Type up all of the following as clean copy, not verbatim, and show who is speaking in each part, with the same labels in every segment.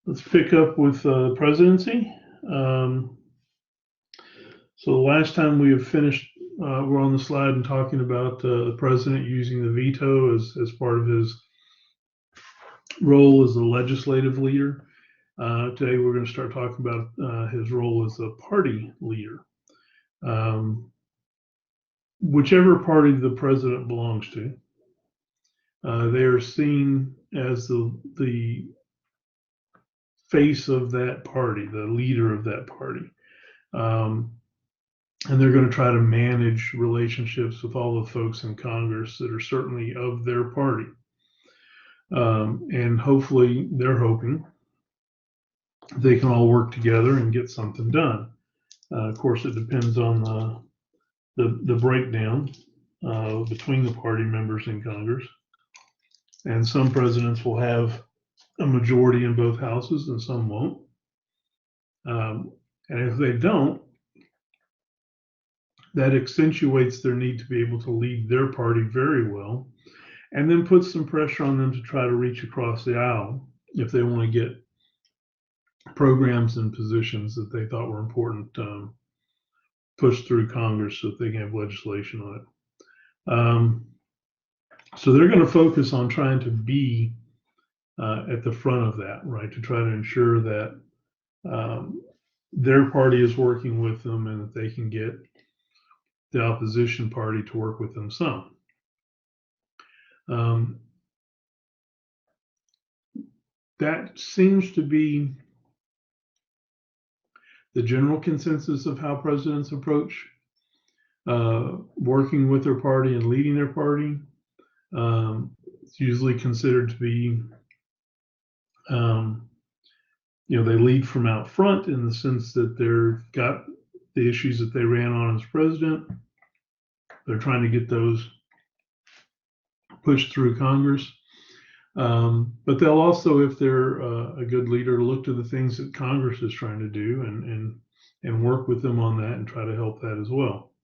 Speaker 1: Let's pick up with the presidency. So the last time we have finished, we're on the slide and talking about the president using the veto as part of his role as a legislative leader. Today we're going to start talking about his role as a party leader. Whichever party the president belongs to, they are seen as the face of that party, the leader of that party. And they're going to try to manage relationships with all the folks in Congress that are certainly of their party. And hopefully they're hoping they can all work together and get something done. Of course, it depends on the breakdown between the party members in Congress. And some presidents will have a majority in both houses and some won't. And if they don't, that accentuates their need to be able to lead their party very well, and then puts some pressure on them to try to reach across the aisle if they want to get programs and positions that they thought were important pushed through Congress so that they can have legislation on it. So they're going to focus on trying to be at the front of that, right, to try to ensure that their party is working with them and that they can get the opposition party to work with them some. That seems to be the general consensus of how presidents approach working with their party and leading their party. It's usually considered to be, they lead from out front in the sense that they've got the issues that they ran on as president. They're trying to get those pushed through Congress. But they'll also, if they're a good leader, look to the things that Congress is trying to do and work with them on that and try to help that as well.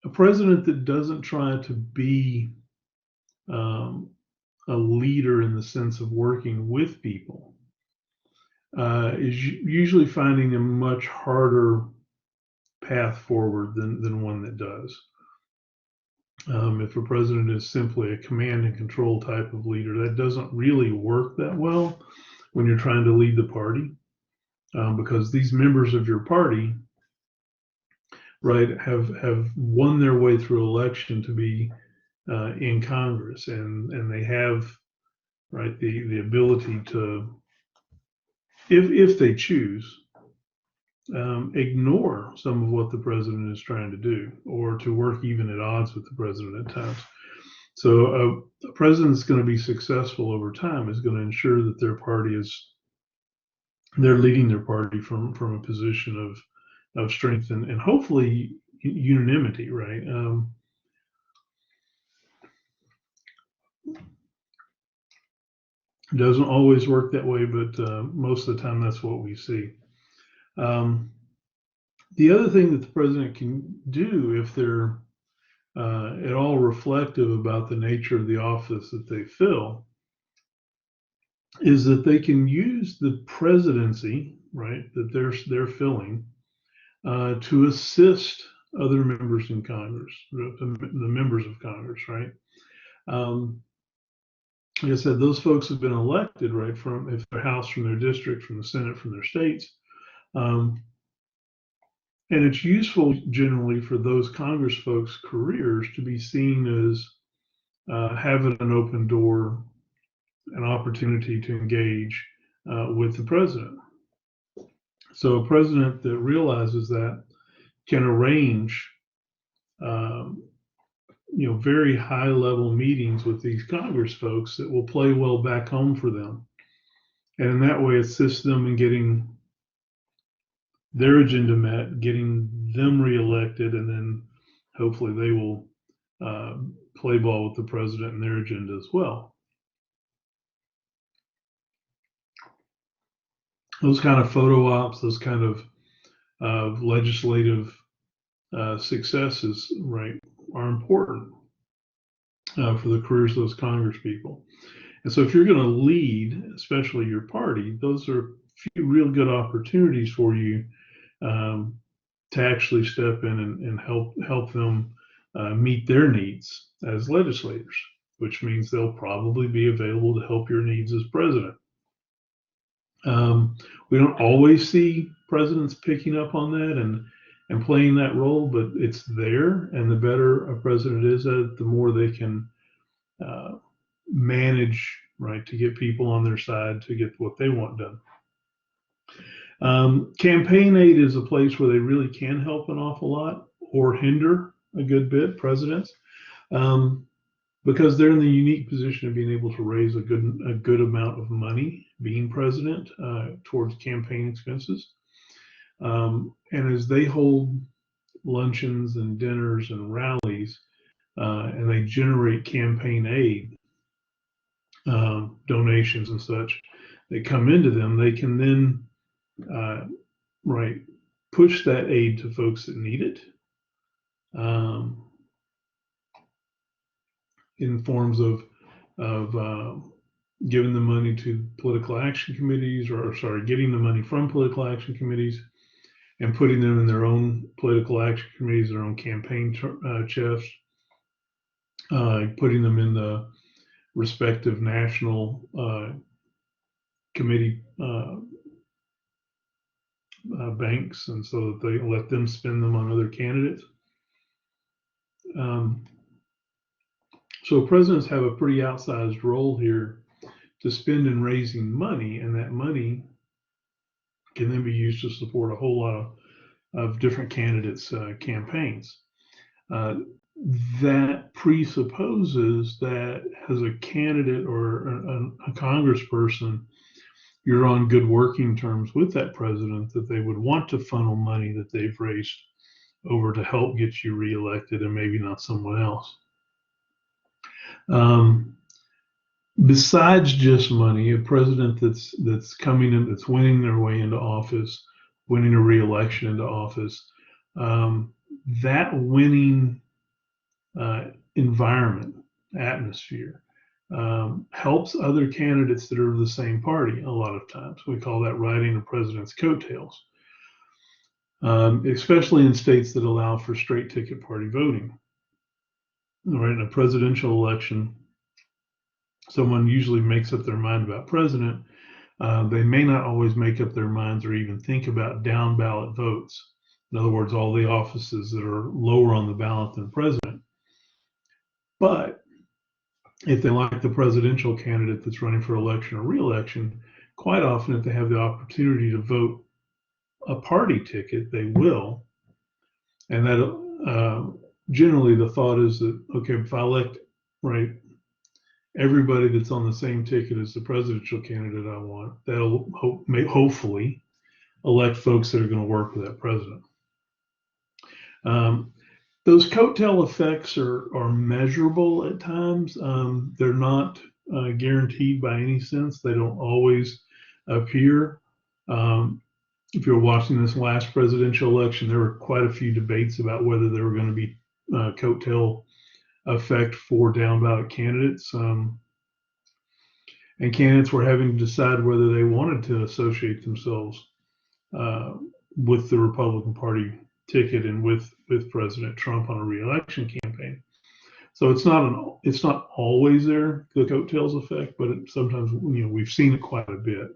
Speaker 1: A president that doesn't try to be a leader in the sense of working with people is usually finding a much harder path forward than one that does. If a president is simply a command and control type of leader, that doesn't really work that well when you're trying to lead the party, because these members of your party, right, have won their way through election to be in Congress, and they have, right, the ability to, if they choose, ignore some of what the president is trying to do, or to work even at odds with the president at times. So a president that's going to be successful over time is going to ensure that their party they're leading their party from a position of strength and hopefully unanimity, right? It doesn't always work that way, but most of the time that's what we see. The other thing that the president can do, if they're at all reflective about the nature of the office that they fill, is that they can use the presidency, right, that they're filling to assist other members in Congress, the members of Congress, right? Like I said, those folks have been elected, right, from, if their House from their district, from the Senate from their states. And it's useful generally for those Congress folks' careers to be seen as having an open door, an opportunity to engage with the president. So a president that realizes that can arrange, very high level meetings with these Congress folks that will play well back home for them. And in that way, assist them in getting their agenda met, getting them reelected, and then hopefully they will play ball with the president and their agenda as well. Those kind of photo ops, those kind of legislative successes, right, are important for the careers of those Congress people. And so if you're going to lead, especially your party, those are a few real good opportunities for you um, to actually step in and help them meet their needs as legislators, which means they'll probably be available to help your needs as president. We don't always see presidents picking up on that and playing that role, but it's there. And the better a president is at it, the more they can uh, manage, right, to get people on their side to get what they want done. Campaign aid is a place where they really can help an awful lot or hinder a good bit, presidents, because they're in the unique position of being able to raise a good amount of money being president towards campaign expenses. And as they hold luncheons and dinners and rallies, and they generate campaign aid, donations and such that come into them, they can then right push that aid to folks that need it in forms of giving the money to political action committees, or sorry, getting the money from political action committees and putting them in their own political action committees, their own campaign chests, putting them in the respective national committee banks, and so that they let them spend them on other candidates. So presidents have a pretty outsized role here to spend in raising money, and that money can then be used to support a whole lot of different candidates' campaigns. That presupposes that as a candidate or a congressperson, you're on good working terms with that president, that they would want to funnel money that they've raised over to help get you reelected and maybe not someone else. Besides just money, a president that's coming in, that's winning their way into office, winning a reelection into office, that winning environment, atmosphere, helps other candidates that are of the same party a lot of times. We call that riding a president's coattails, especially in states that allow for straight ticket party voting. Right, in a presidential election, someone usually makes up their mind about president. They may not always make up their minds or even think about down ballot votes. In other words, all the offices that are lower on the ballot than president. But if they like the presidential candidate that's running for election or re-election, quite often if they have the opportunity to vote a party ticket, they will. And that generally the thought is that, okay, if I elect, right, everybody that's on the same ticket as the presidential candidate I want, that'll hopefully elect folks that are going to work with that president. Those coattail effects are measurable at times. They're not guaranteed by any sense. They don't always appear. If you're watching this last presidential election, there were quite a few debates about whether there were going to be coattail effect for down ballot candidates. And candidates were having to decide whether they wanted to associate themselves with the Republican Party ticket and with President Trump on a re-election campaign. So it's not always there, the coattails effect, but sometimes we've seen it quite a bit.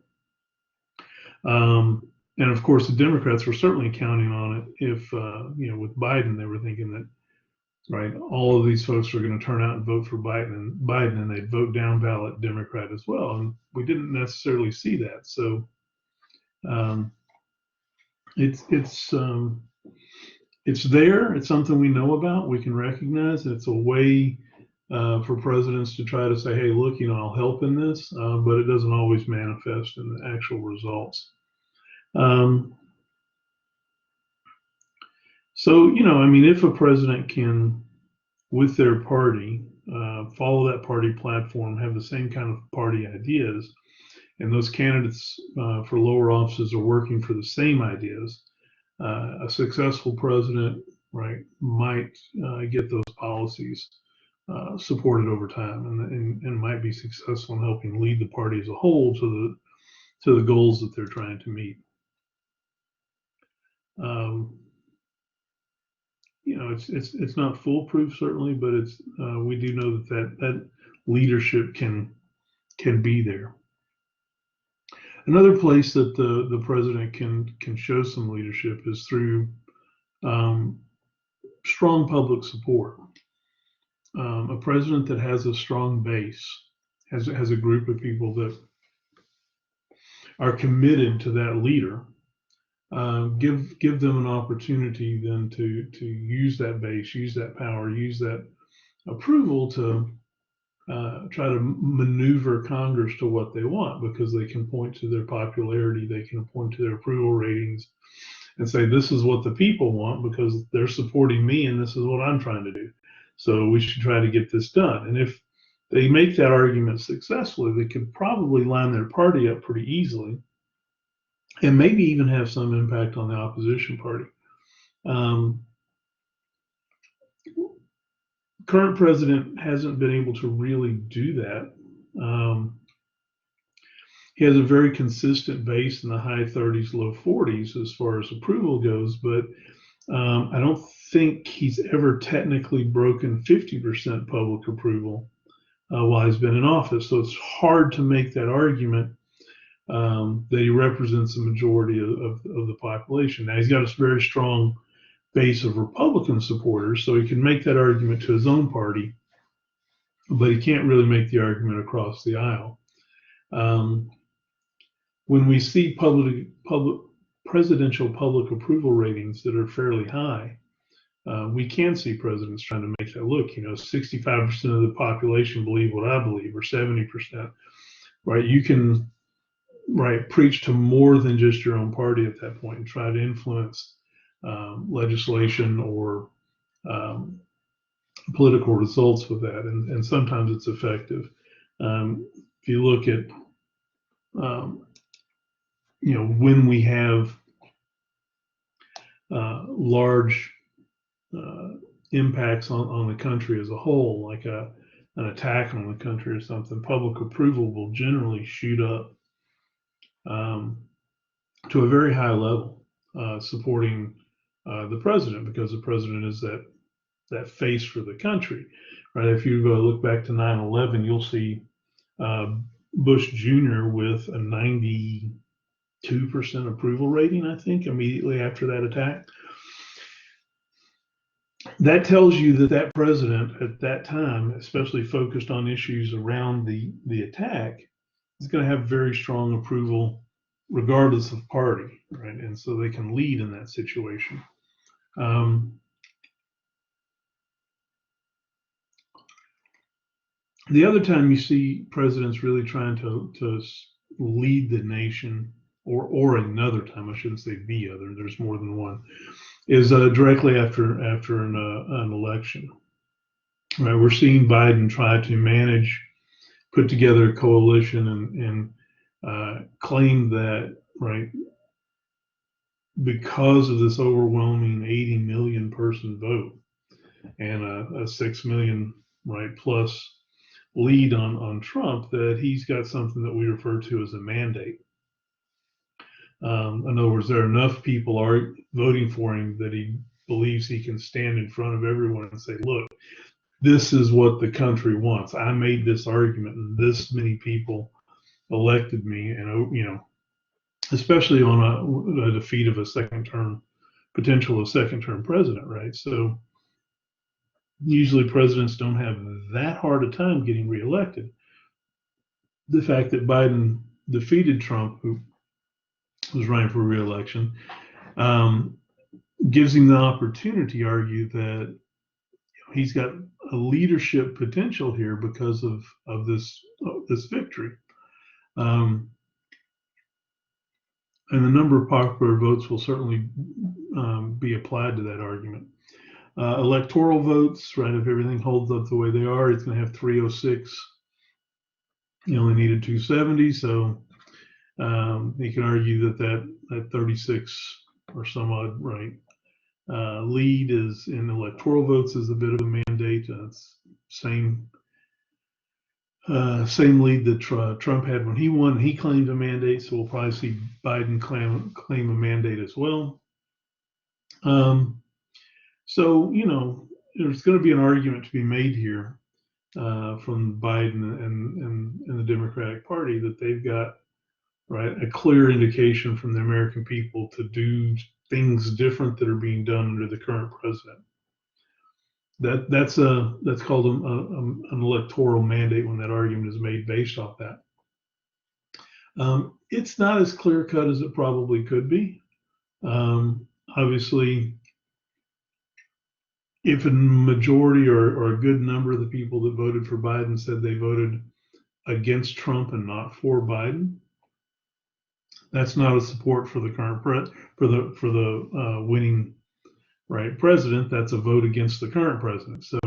Speaker 1: And of course, the Democrats were certainly counting on it. If with Biden, they were thinking that, right, all of these folks are going to turn out and vote for Biden, and they'd vote down ballot Democrat as well. And we didn't necessarily see that. So it's there. It's something we know about. We can recognize. It's a way for presidents to try to say, "Hey, look, I'll help in this," but it doesn't always manifest in the actual results. So, if a president can, with their party, follow that party platform, have the same kind of party ideas, and those candidates for lower offices are working for the same ideas, a successful president, right, might get those policies supported over time, and might be successful in helping lead the party as a whole to the goals that they're trying to meet. It's not foolproof, certainly, but we do know that leadership can be there. Another place that the president can show some leadership is through strong public support. A president that has a strong base, has a group of people that are committed to that leader, give them an opportunity then to use that base, use that power, use that approval to try to maneuver Congress to what they want, because they can point to their popularity, they can point to their approval ratings and say, this is what the people want because they're supporting me and this is what I'm trying to do. So we should try to get this done. And if they make that argument successfully, they could probably line their party up pretty easily and maybe even have some impact on the opposition party. Current president hasn't been able to really do that. He has a very consistent base in the high 30s, low 40s as far as approval goes, but I don't think he's ever technically broken 50% public approval while he's been in office. So it's hard to make that argument that he represents the majority of the population. Now, he's got a very strong base of Republican supporters, so he can make that argument to his own party, but he can't really make the argument across the aisle. When we see presidential public approval ratings that are fairly high, we can see presidents trying to make that look, 65% of the population believe what I believe, or 70%, right? You can, preach to more than just your own party at that point and try to influence legislation or political results with that. And sometimes it's effective. If you look at, when we have large impacts on the country as a whole, like an attack on the country or something, public approval will generally shoot up to a very high level, supporting the president, because the president is that face for the country, right? If you go look back to 9/11, you'll see Bush Jr. with a 92% approval rating, I think, immediately after that attack. That tells you that president at that time, especially focused on issues around the attack, is going to have very strong approval regardless of party, right? And so they can lead in that situation. The other time you see presidents really trying to lead the nation, or another time, I shouldn't say the other, there's more than one, is directly after an election. Right, we're seeing Biden try to put together a coalition and claim that, right, because of this overwhelming 80 million person vote and a 6 million plus lead on Trump, that he's got something that we refer to as a mandate. In other words, there are enough people are voting for him that he believes he can stand in front of everyone and say, look, this is what the country wants. I made this argument and this many people elected me, and especially on a defeat of a second term president, right? So usually presidents don't have that hard a time getting reelected. The fact that Biden defeated Trump, who was running for reelection, gives him the opportunity to argue that he's got a leadership potential here because of this victory. And the number of popular votes will certainly be applied to that argument. Electoral votes, right? If everything holds up the way they are, it's going to have 306. You only needed 270, so you can argue that 36 or some odd, right, lead is in electoral votes is a bit of a mandate. It's same lead that Trump had when he won. He claimed a mandate, so we'll probably see Biden claim a mandate as well. So there's going to be an argument to be made here from Biden and the Democratic Party that they've got a clear indication from the American people to do things different that are being done under the current president. That's called an electoral mandate when that argument is made based off that. It's not as clear cut as it probably could be. Obviously, if a majority or a good number of the people that voted for Biden said they voted against Trump and not for Biden, that's not a support for the current winning president. That's a vote against the current president. So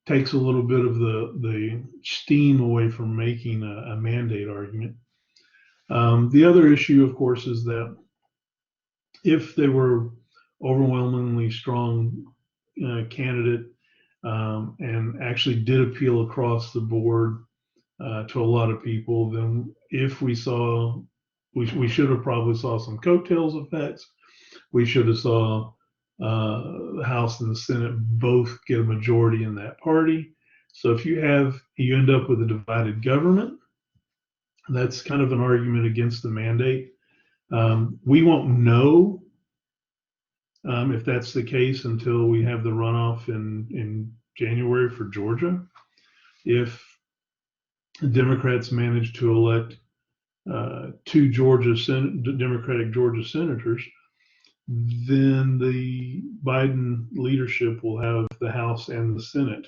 Speaker 1: takes a little bit of the steam away from making a mandate argument. The other issue, of course, is that if they were overwhelmingly strong candidate and actually did appeal across the board to a lot of people, then if we should have probably saw some coattails effects. We should have saw the House and the Senate both get a majority in that party. So if you end up with a divided government, that's kind of an argument against the mandate. We won't know if that's the case until we have the runoff in January for Georgia. If the Democrats manage to elect two Democratic Georgia senators, then the Biden leadership will have the House and the Senate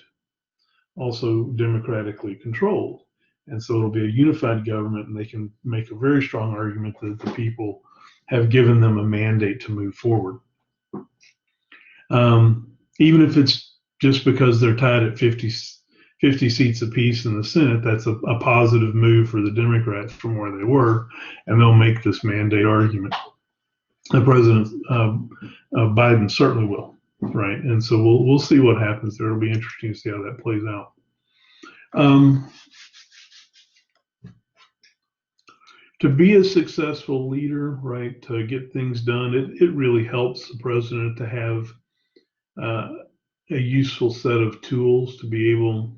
Speaker 1: also democratically controlled. And so it'll be a unified government, and they can make a very strong argument that the people have given them a mandate to move forward. Even if it's just because they're tied at 50 seats apiece in the Senate, that's a positive move for the Democrats from where they were, and they'll make this mandate argument. The President Biden certainly will, right? And so we'll see what happens there. It'll be interesting to see how that plays out. To be a successful leader, right, to get things done, it really helps the president to have a useful set of tools to be able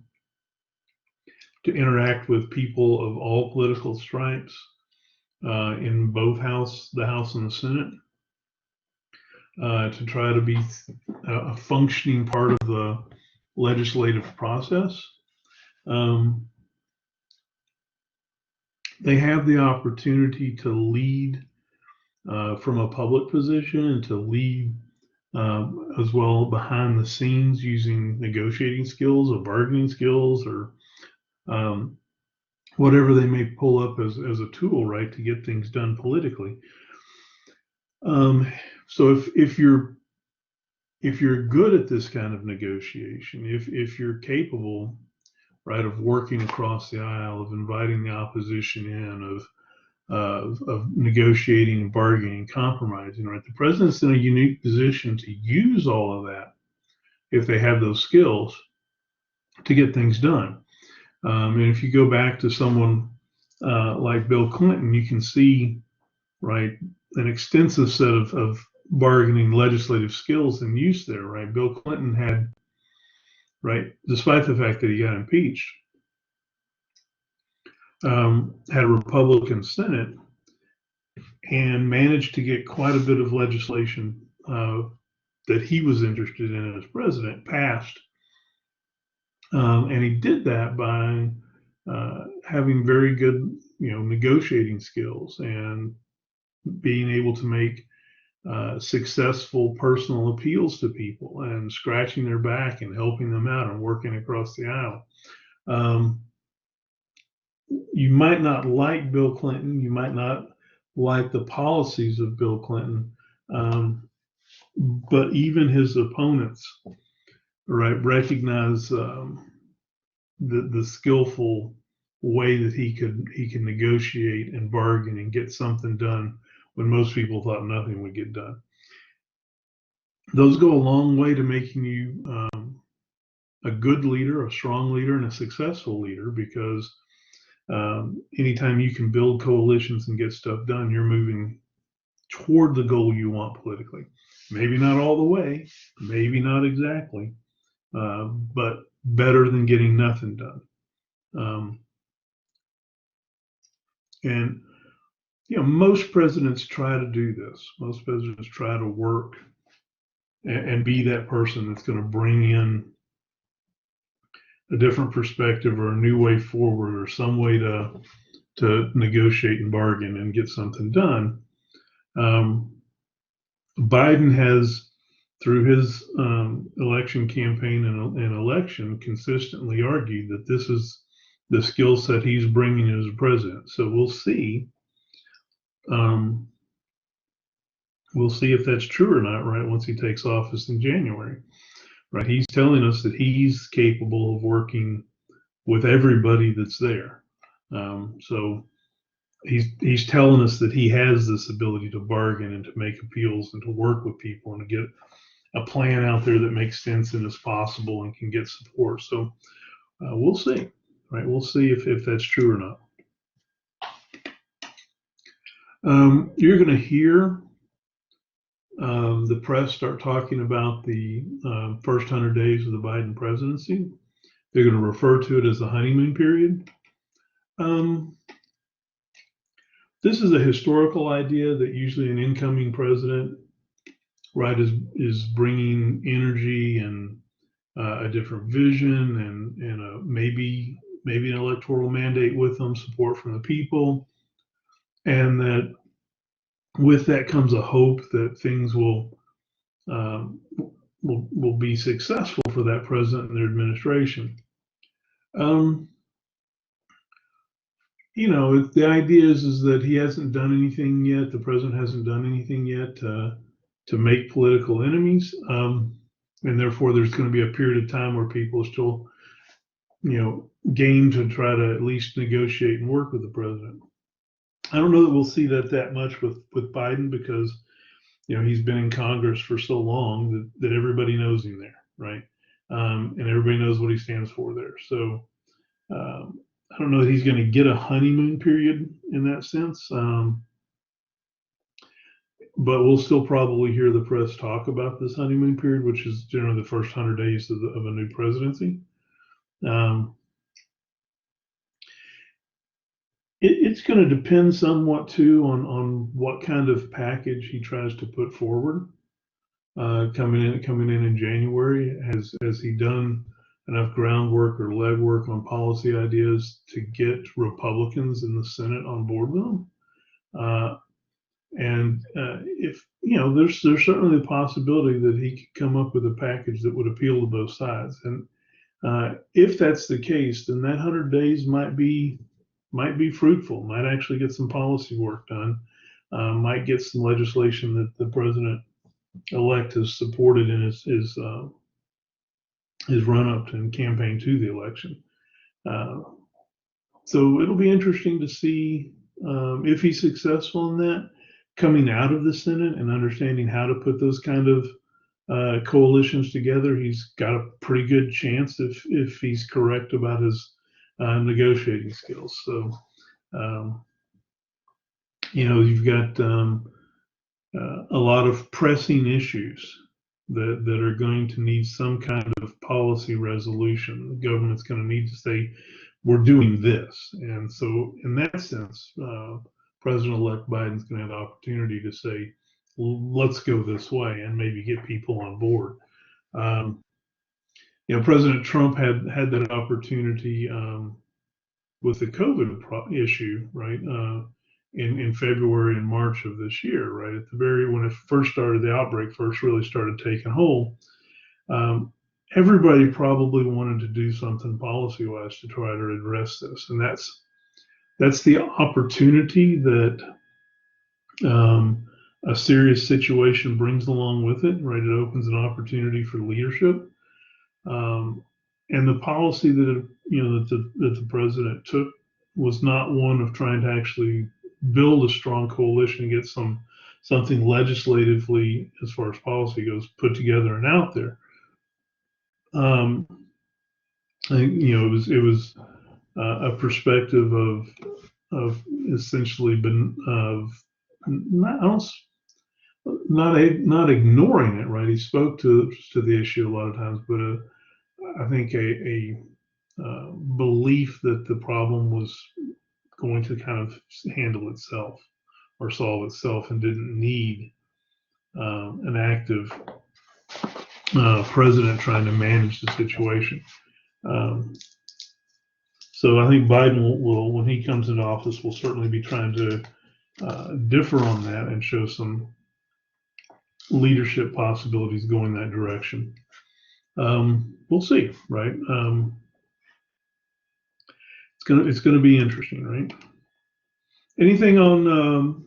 Speaker 1: to interact with people of all political stripes in both the House and the Senate, to try to be a functioning part of the legislative process. They have the opportunity to lead from a public position and to lead as well behind the scenes using negotiating skills or bargaining skills or whatever they may pull up as a tool, right, to get things done politically. So if you're good at this kind of negotiation, if you're capable, right, of working across the aisle, of inviting the opposition in, of negotiating and bargaining and compromising, right, the president's in a unique position to use all of that if they have those skills to get things done. And if you go back to someone like Bill Clinton, you can see, right, an extensive set of bargaining legislative skills in use there, right? Bill Clinton had, right, despite the fact that he got impeached, had a Republican Senate and managed to get quite a bit of legislation that he was interested in as president passed. And he did that by having very good, negotiating skills and being able to make successful personal appeals to people and scratching their back and helping them out and working across the aisle. You might not like Bill Clinton. You might not like the policies of Bill Clinton. But even his opponents, right, recognize the skillful way that he can negotiate and bargain and get something done when most people thought nothing would get done. those go a long way to making you a good leader, a strong leader, and a successful leader, because anytime you can build coalitions and get stuff done, you're moving toward the goal you want politically. Maybe not all the way, maybe not exactly, but better than getting nothing done. And most presidents try to do this. Most presidents try to work and be that person that's going to bring in a different perspective or a new way forward or some way to negotiate and bargain and get something done. Biden has, through his election campaign and election, consistently argued that this is the skill set he's bringing as a president. So we'll see. We'll see if that's true or not, right, once he takes office in January. Right, he's telling us that he's capable of working with everybody that's there. So he's telling us that he has this ability to bargain and to make appeals and to work with people and to get a plan out there that makes sense and is possible and can get support. So we'll see, right? We'll see if that's true or not. You're going to hear the press start talking about the first 100 days of the Biden presidency. They're going to refer to it as the honeymoon period. This is a historical idea that usually an incoming president, right, is bringing energy and a different vision and maybe an electoral mandate with them, support from the people, and that with that comes a hope that things will be successful for that president and their administration. The idea is that he hasn't done anything yet. The president hasn't done anything yet to make political enemies, and therefore there's going to be a period of time where people are still, game to try to at least negotiate and work with the president. I don't know that we'll see that much with Biden, because he's been in Congress for so long that everybody knows him there, right? And everybody knows what he stands for there. So I don't know that he's going to get a honeymoon period in that sense. But we'll still probably hear the press talk about this honeymoon period, which is generally the first 100 days of a new presidency. It's going to depend somewhat too on what kind of package he tries to put forward coming in January. Has he done enough groundwork or legwork on policy ideas to get Republicans in the Senate on board with them? And if there's certainly the possibility that he could come up with a package that would appeal to both sides. And if that's the case, then that 100 days might be fruitful. Might actually get some policy work done. Might get some legislation that the president-elect has supported in his run-up and campaign to the election. So it'll be interesting to see if he's successful in that, coming out of the Senate and understanding how to put those kind of coalitions together. He's got a pretty good chance if he's correct about his negotiating skills. So, you've got a lot of pressing issues that are going to need some kind of policy resolution. The government's going to need to say, we're doing this. And so in that sense, President-elect Biden's going to have the opportunity to say, let's go this way and maybe get people on board. President Trump had that opportunity with the COVID issue, right? In February and March of this year, right? At the when it first started, the outbreak first really started taking hold. Everybody probably wanted to do something policy-wise to try to address this, and that's the opportunity that a serious situation brings along with it, right? It opens an opportunity for leadership, and the policy that the president took was not one of trying to actually build a strong coalition and get some something legislatively, as far as policy goes, put together and out there. I think it was a perspective of essentially been of not ignoring it, right? He spoke to the issue a lot of times, but I think a belief that the problem was going to kind of handle itself or solve itself and didn't need an active president trying to manage the situation. So I think Biden will, when he comes into office, will certainly be trying to differ on that and show some leadership possibilities going that direction. We'll see, right? It's gonna be interesting, right? Anything on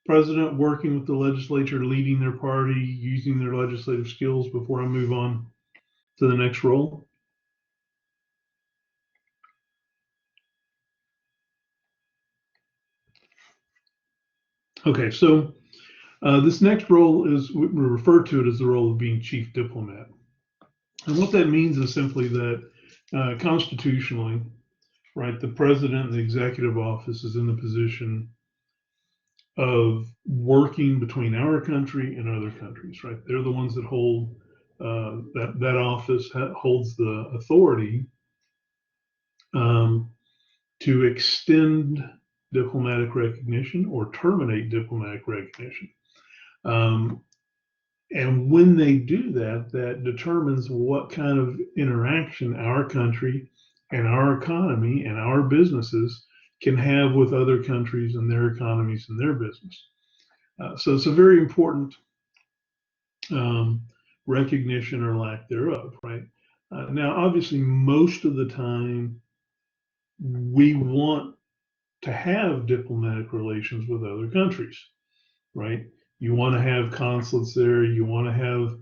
Speaker 1: president working with the legislature, leading their party, using their legislative skills before I move on to the next role? Okay, so this next role is, we refer to it as the role of being chief diplomat. And what that means is simply that constitutionally, right, the president and the executive office is in the position of working between our country and other countries, right? They're the ones that hold that office holds the authority to extend diplomatic recognition or terminate diplomatic recognition. And when they do that, that determines what kind of interaction our country and our economy and our businesses can have with other countries and their economies and their business. So it's a very important recognition or lack thereof, right? Now, obviously, most of the time, we want to have diplomatic relations with other countries, right? You want to have consulates there. You want to have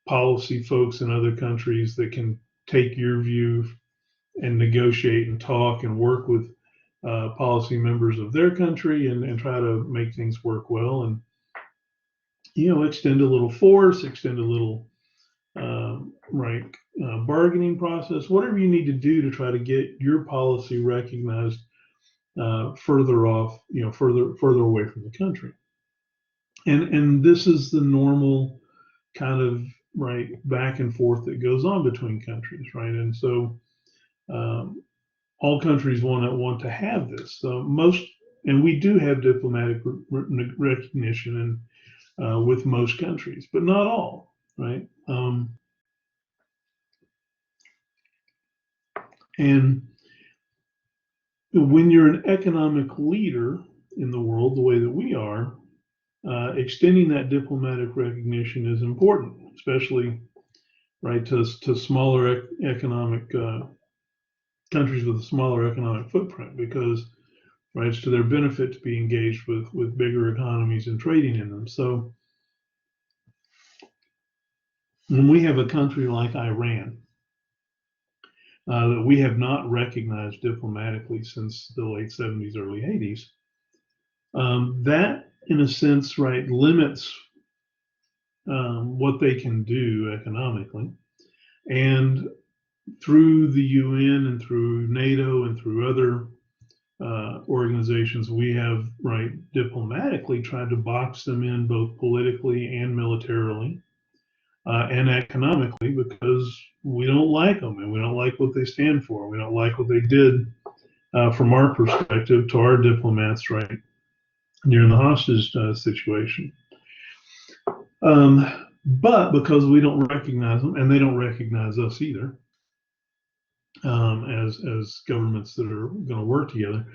Speaker 1: policy folks in other countries that can take your view and negotiate and talk and work with policy members of their country and try to make things work well and, extend a little force, extend a little bargaining process, whatever you need to do to try to get your policy recognized further off, further away from the country. And this is the normal kind of back and forth that goes on between countries, right? And so all countries want to have this. So and we do have diplomatic recognition with most countries, but not all, right? And when you're an economic leader in the world, the way that we are, extending that diplomatic recognition is important, especially to smaller economic countries with a smaller economic footprint, because it's to their benefit to be engaged with bigger economies and trading in them. So when we have a country like Iran that we have not recognized diplomatically since the late 70s, early 80s, that in a sense, limits what they can do economically. And through the UN and through NATO and through other organizations, we have diplomatically tried to box them in both politically and militarily and economically, because we don't like them and we don't like what they stand for. We don't like what they did from our perspective to our diplomats during the hostage situation. But because we don't recognize them and they don't recognize us either, as governments that are going to work together,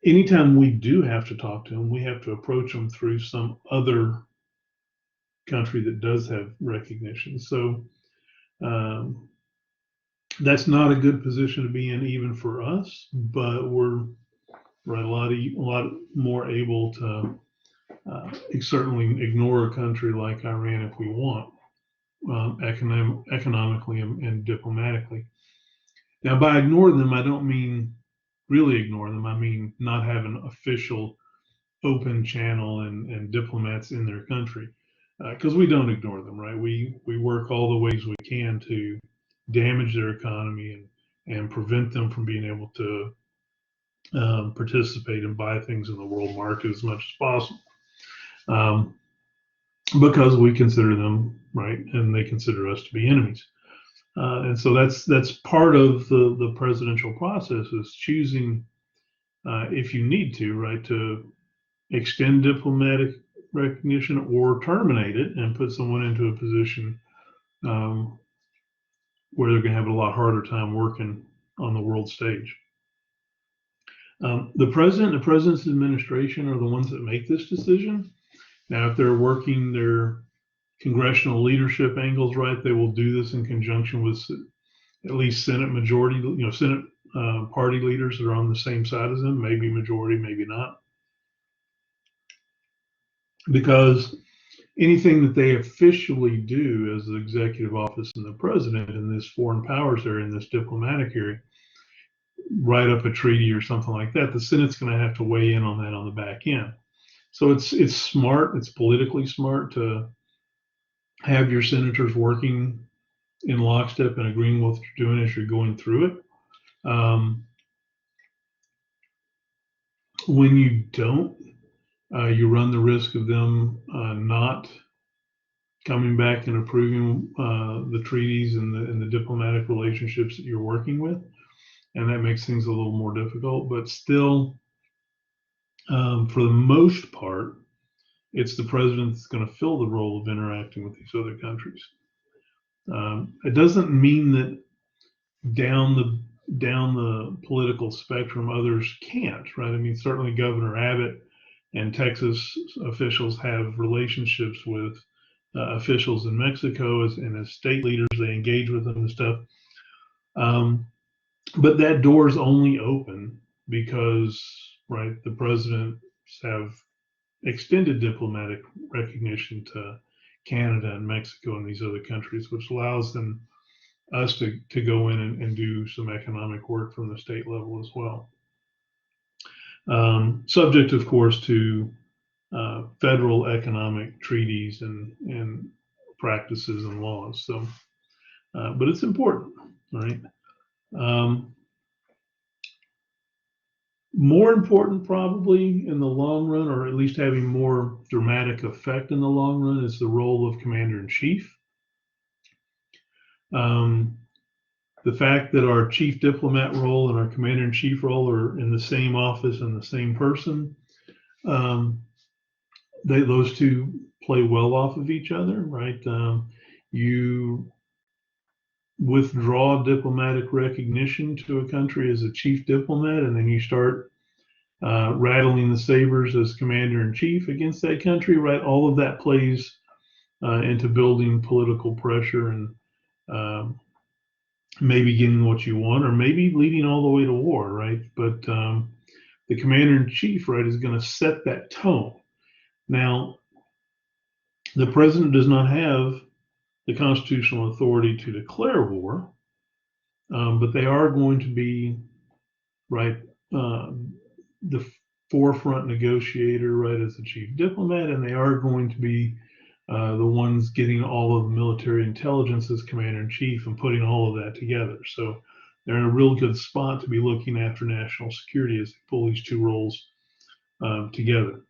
Speaker 1: anytime we do have to talk to them, we have to approach them through some other country that does have recognition. So that's not a good position to be in, even for us. But we're a lot more able to certainly ignore a country like Iran if we want, economically and diplomatically. Now, by ignore them, I don't mean really ignore them. I mean not have an official open channel and diplomats in their country, because we don't ignore them, right? We work all the ways we can to damage their economy and prevent them from being able to participate and buy things in the world market as much as possible, because we consider them, right, and they consider us to be enemies. And so that's part of the presidential process, is choosing, if you need to, right, to extend diplomatic recognition or terminate it and put someone into a position where they're going to have a lot harder time working on the world stage. The president and the president's administration are the ones that make this decision. Now, if they're working their congressional leadership angles right, they will do this in conjunction with at least Senate majority, Senate party leaders that are on the same side as them, maybe majority, maybe not. Because anything that they officially do as the executive office and the president in this foreign powers area, in this diplomatic area, write up a treaty or something like that, the Senate's going to have to weigh in on that on the back end. So it's smart, it's politically smart to have your senators working in lockstep and agreeing with what you're doing as you're going through it. When you don't, you run the risk of them not coming back and approving the treaties and the diplomatic relationships that you're working with, and that makes things a little more difficult. But still, for the most part, it's the president that's going to fill the role of interacting with these other countries. It doesn't mean that down the political spectrum others can't, right? I mean, certainly Governor Abbott and Texas officials have relationships with officials in Mexico, and as state leaders, they engage with them and stuff. But that door is only open because, right, the presidents have extended diplomatic recognition to Canada and Mexico and these other countries, which allows us to go in and do some economic work from the state level as well. Subject, of course, to federal economic treaties and practices and laws. So, but it's important, right? More important, probably in the long run, or at least having more dramatic effect in the long run, is the role of Commander-in-Chief. The fact that our chief diplomat role and our Commander-in-Chief role are in the same office and the same person, those two play well off of each other, right? You withdraw diplomatic recognition to a country as a chief diplomat, and then you start rattling the sabers as Commander-in-Chief against that country, right? All of that plays into building political pressure and maybe getting what you want, or maybe leading all the way to war, right? But the Commander-in-Chief, right, is going to set that tone. Now, the president does not have the constitutional authority to declare war, but they are going to be, right, the forefront negotiator, right, as the chief diplomat, and they are going to be the ones getting all of the military intelligence as Commander-in-Chief and putting all of that together. So they're in a real good spot to be looking after national security as they pull these two roles together.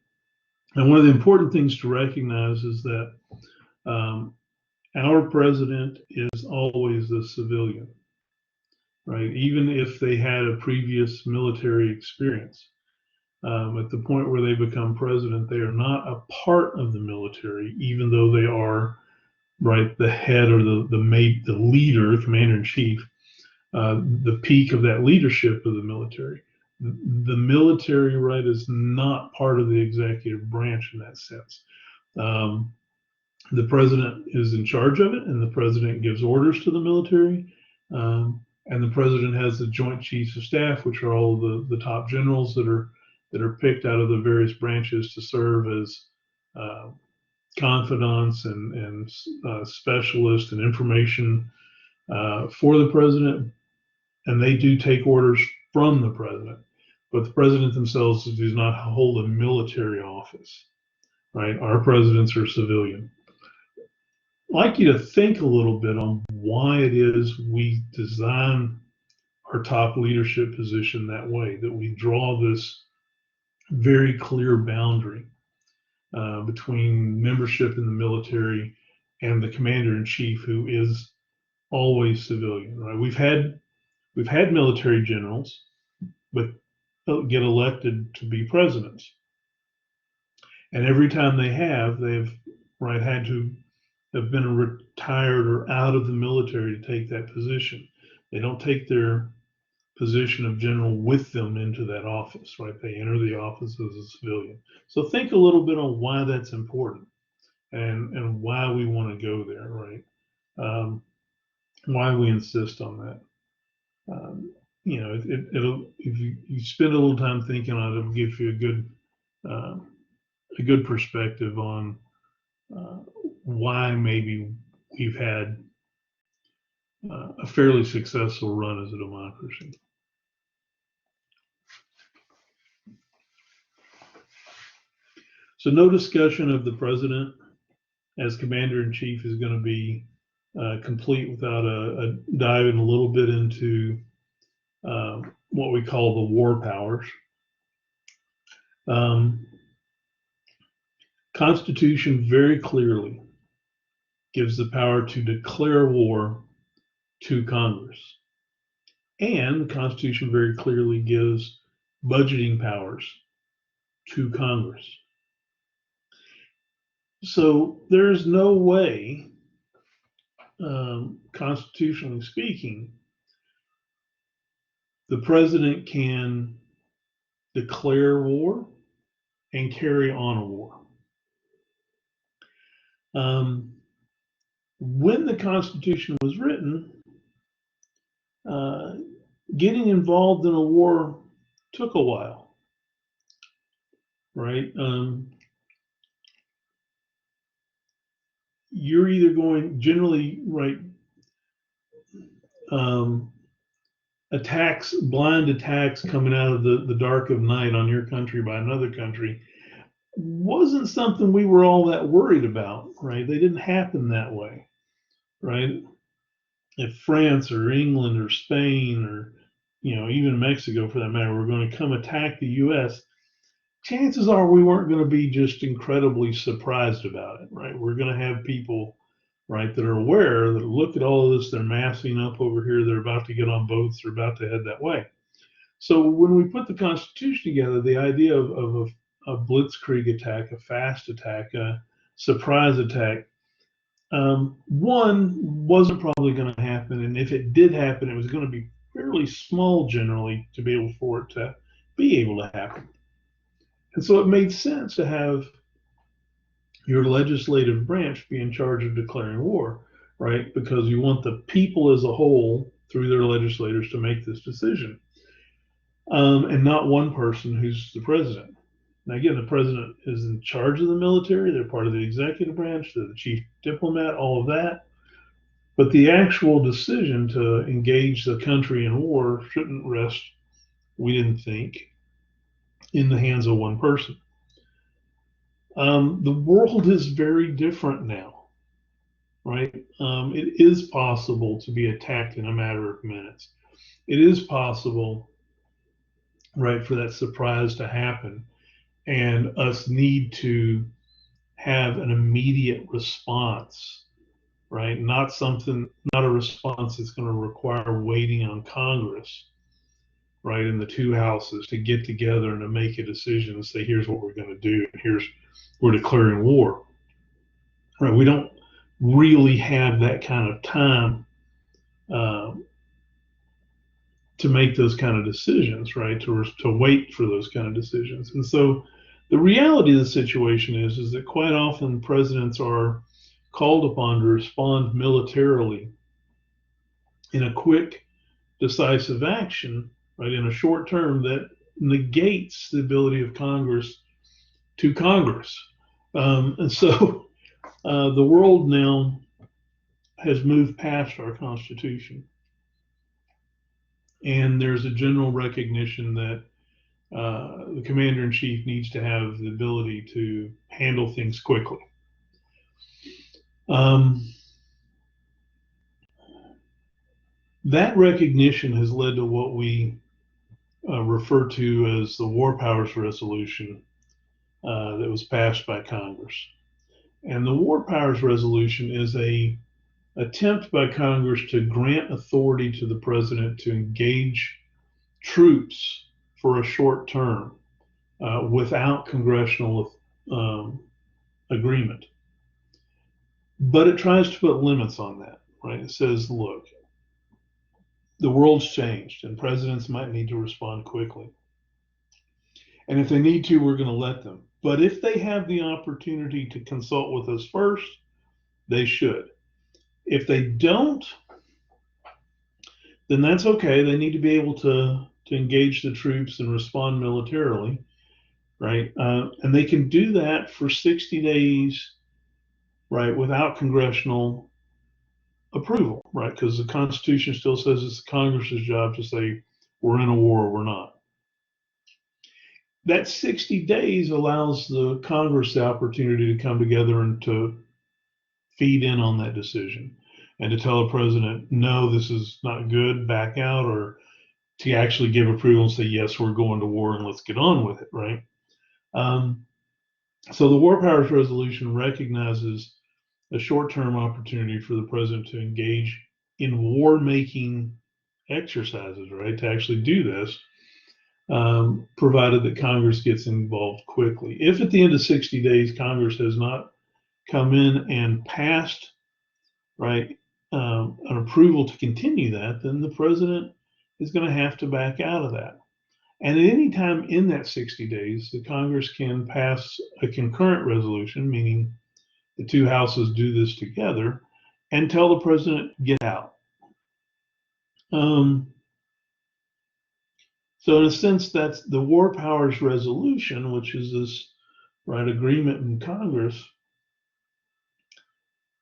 Speaker 1: And one of the important things to recognize is that our president is always a civilian, right? Even if they had a previous military experience. At the point where they become president, they are not a part of the military, even though they are, right, the head or the leader, Commander-in-Chief, the peak of that leadership of the military. The military, right, is not part of the executive branch in that sense. The president is in charge of it, and the president gives orders to the military. And the president has the Joint Chiefs of Staff, which are all the top generals that are picked out of the various branches to serve as confidants and specialists and information for the president. And they do take orders from the president. but the president themselves does not hold a military office, right? Our presidents are civilian. I'd like you to think a little bit on why it is we design our top leadership position that way, that we draw this very clear boundary between membership in the military and the commander-in-chief, who is always civilian, right? We've had military generals, but get elected to be presidents, and every time they've right had to have been retired or out of the military to take that position. They don't take their position of general with them into that office, right? They enter the office as a civilian. So think a little bit on why that's important and why we want to go there, right? Why we insist on that. It'll if you spend a little time thinking on it, it'll give you a good perspective on why maybe we've had a fairly successful run as a democracy. So no discussion of the president as commander-in-chief is going to be complete without diving a little bit into what we call the war powers. Constitution very clearly gives the power to declare war to Congress. And the Constitution very clearly gives budgeting powers to Congress. So there's no way, constitutionally speaking, the president can declare war and carry on a war. When the Constitution was written, getting involved in a war took a while, right? You're either going generally, right? Blind attacks coming out of the dark of night on your country by another country wasn't something we were all that worried about, right? They didn't happen that way, right? If France or England or Spain or even Mexico for that matter were going to come attack the U.S., chances are we weren't going to be just incredibly surprised about it, right? We're going to have people, right, that are aware, that look at all of this, they're massing up over here, they're about to get on boats, they're about to head that way. So when we put the Constitution together, the idea of a blitzkrieg attack, a fast attack, a surprise attack, one wasn't probably going to happen, and if it did happen, it was going to be fairly small generally to be able for it to be able to happen. And so it made sense to have your legislative branch be in charge of declaring war, right? Because you want the people as a whole, through their legislators, to make this decision, and not one person who's the president. Now, again, the president is in charge of the military. They're part of the executive branch. They're the chief diplomat, all of that. But the actual decision to engage the country in war shouldn't rest, we didn't think, in the hands of one person. The world is very different now, right? It is possible to be attacked in a matter of minutes. It is possible, right, for that surprise to happen and us need to have an immediate response, right? Not a response that's going to require waiting on Congress, right, in the two houses to get together and to make a decision and say, here's what we're going to do. We're declaring war, right? We don't really have that kind of time to make those kind of decisions, right? To wait for those kind of decisions. And so the reality of the situation is that quite often presidents are called upon to respond militarily in a quick, decisive action, right, in a short term that negates the ability of Congress to Congress. And so the world now has moved past our Constitution. And there's a general recognition that the commander-in-chief needs to have the ability to handle things quickly. That recognition has led to what we refer to as the War Powers Resolution that was passed by Congress. And the War Powers Resolution is an attempt by Congress to grant authority to the president to engage troops for a short term without congressional agreement. But it tries to put limits on that, right? It says, look, the world's changed and presidents might need to respond quickly. And if they need to, we're going to let them. But if they have the opportunity to consult with us first, they should. If they don't, then that's okay. They need to be able to engage the troops and respond militarily, right? And they can do that for 60 days, right, without congressional approval, right? Because the Constitution still says it's Congress's job to say we're in a war or we're not. That 60 days allows the Congress the opportunity to come together and to feed in on that decision and to tell the president, no, this is not good, back out, or to actually give approval and say, yes, we're going to war and let's get on with it, right? So the War Powers Resolution recognizes a short-term opportunity for the president to engage in war-making exercises, right? To actually do this, provided that Congress gets involved quickly. If at the end of 60 days, Congress has not come in and passed, right, an approval to continue that, then the president is going to have to back out of that. And at any time in that 60 days, the Congress can pass a concurrent resolution, meaning the two houses do this together, and tell the president, get out. So in a sense, that's the War Powers Resolution, which is this, right, agreement in Congress,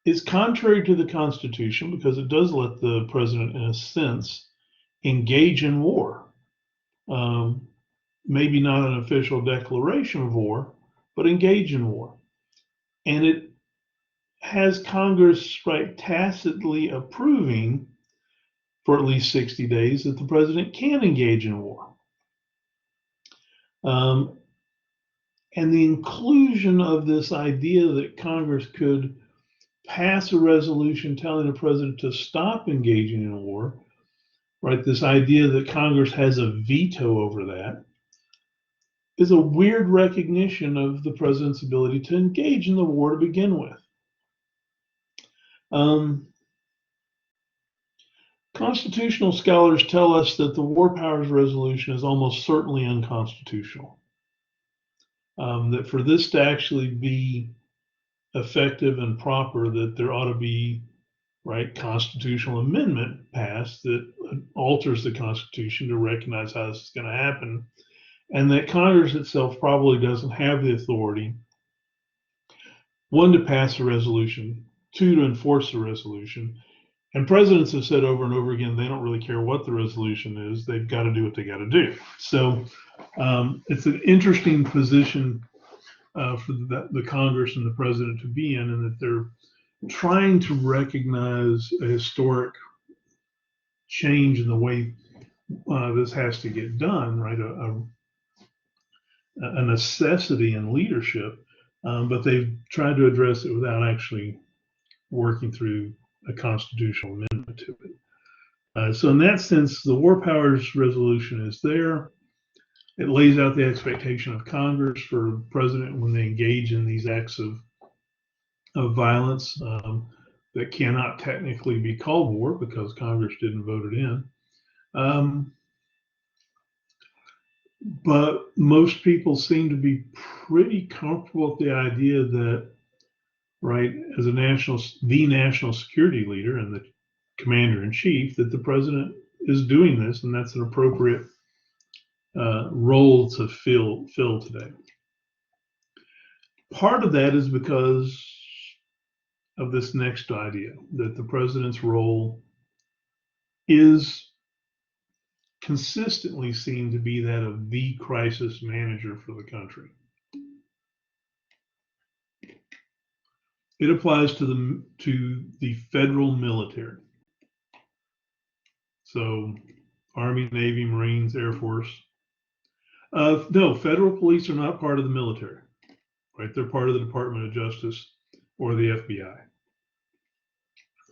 Speaker 1: is contrary to the Constitution because it does let the president, in a sense, engage in war. Maybe not an official declaration of war, but engage in war. And it has Congress, right, tacitly approving for at least 60 days that the president can engage in war. And the inclusion of this idea that Congress could pass a resolution telling the president to stop engaging in war, right, this idea that Congress has a veto over that, is a weird recognition of the president's ability to engage in the war to begin with. Constitutional scholars tell us that the War Powers Resolution is almost certainly unconstitutional. That for this to actually be effective and proper, that there ought to be, right, constitutional amendment passed that alters the Constitution to recognize how this is going to happen, and that Congress itself probably doesn't have the authority, one, to pass a resolution, two, to enforce the resolution. And presidents have said over and over again, they don't really care what the resolution is. They've got to do what they got to do. So it's an interesting position for the Congress and the president to be in, and that they're trying to recognize a historic change in the way this has to get done, right? A necessity in leadership, but they've tried to address it without actually working through a constitutional amendment to it. So in that sense, the War Powers Resolution is there. It lays out the expectation of Congress for the president when they engage in these acts of violence that cannot technically be called war because Congress didn't vote it in. But most people seem to be pretty comfortable with the idea that, right, as the national security leader and the commander-in-chief, that the president is doing this, and that's an appropriate role to fill today. Part of that is because of this next idea, that the president's role is consistently seen to be that of the crisis manager for the country. It applies to the federal military. So Army, Navy, Marines, Air Force. No, federal police are not part of the military, right? They're part of the Department of Justice or the FBI.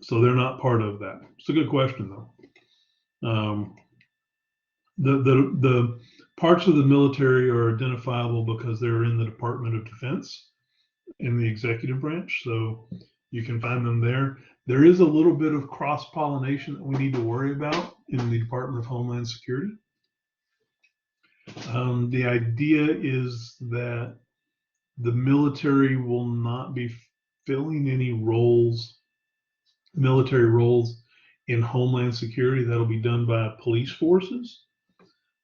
Speaker 1: So they're not part of that. It's a good question, though. The parts of the military are identifiable because they're in the Department of Defense in the executive branch. So you can find them there. There is a little bit of cross-pollination that we need to worry about in the Department of Homeland Security. The idea is that the military will not be filling any military roles in Homeland Security. That'll be done by police forces,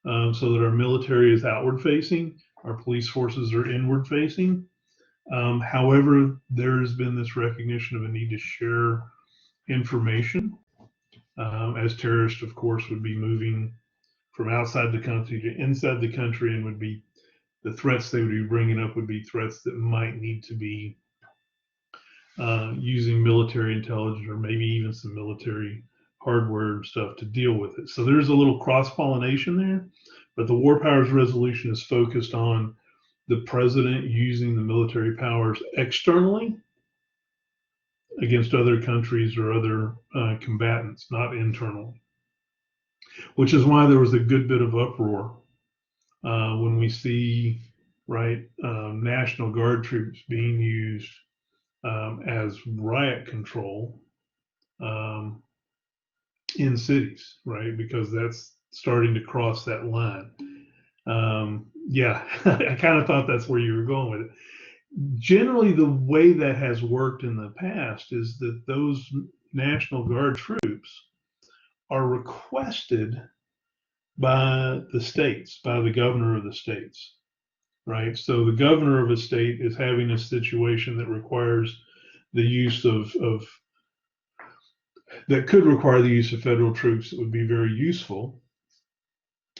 Speaker 1: so that our military is outward facing, our police forces are inward facing. However, there has been this recognition of a need to share information, as terrorists, of course, would be moving from outside the country to inside the country, and would be the threats they would be bringing up would be threats that might need to be using military intelligence or maybe even some military hardware and stuff to deal with it. So there's a little cross-pollination there, but the War Powers Resolution is focused on the president using the military powers externally against other countries or other combatants, not internally. Which is why there was a good bit of uproar when we see, right, National Guard troops being used as riot control in cities, right? Because that's starting to cross that line. Yeah, I kind of thought that's where you were going with it. Generally, the way that has worked in the past is that those National Guard troops are requested by the states, by the governor of the states, right? So the governor of a state is having a situation that requires the use of that could require the use of federal troops that would be very useful.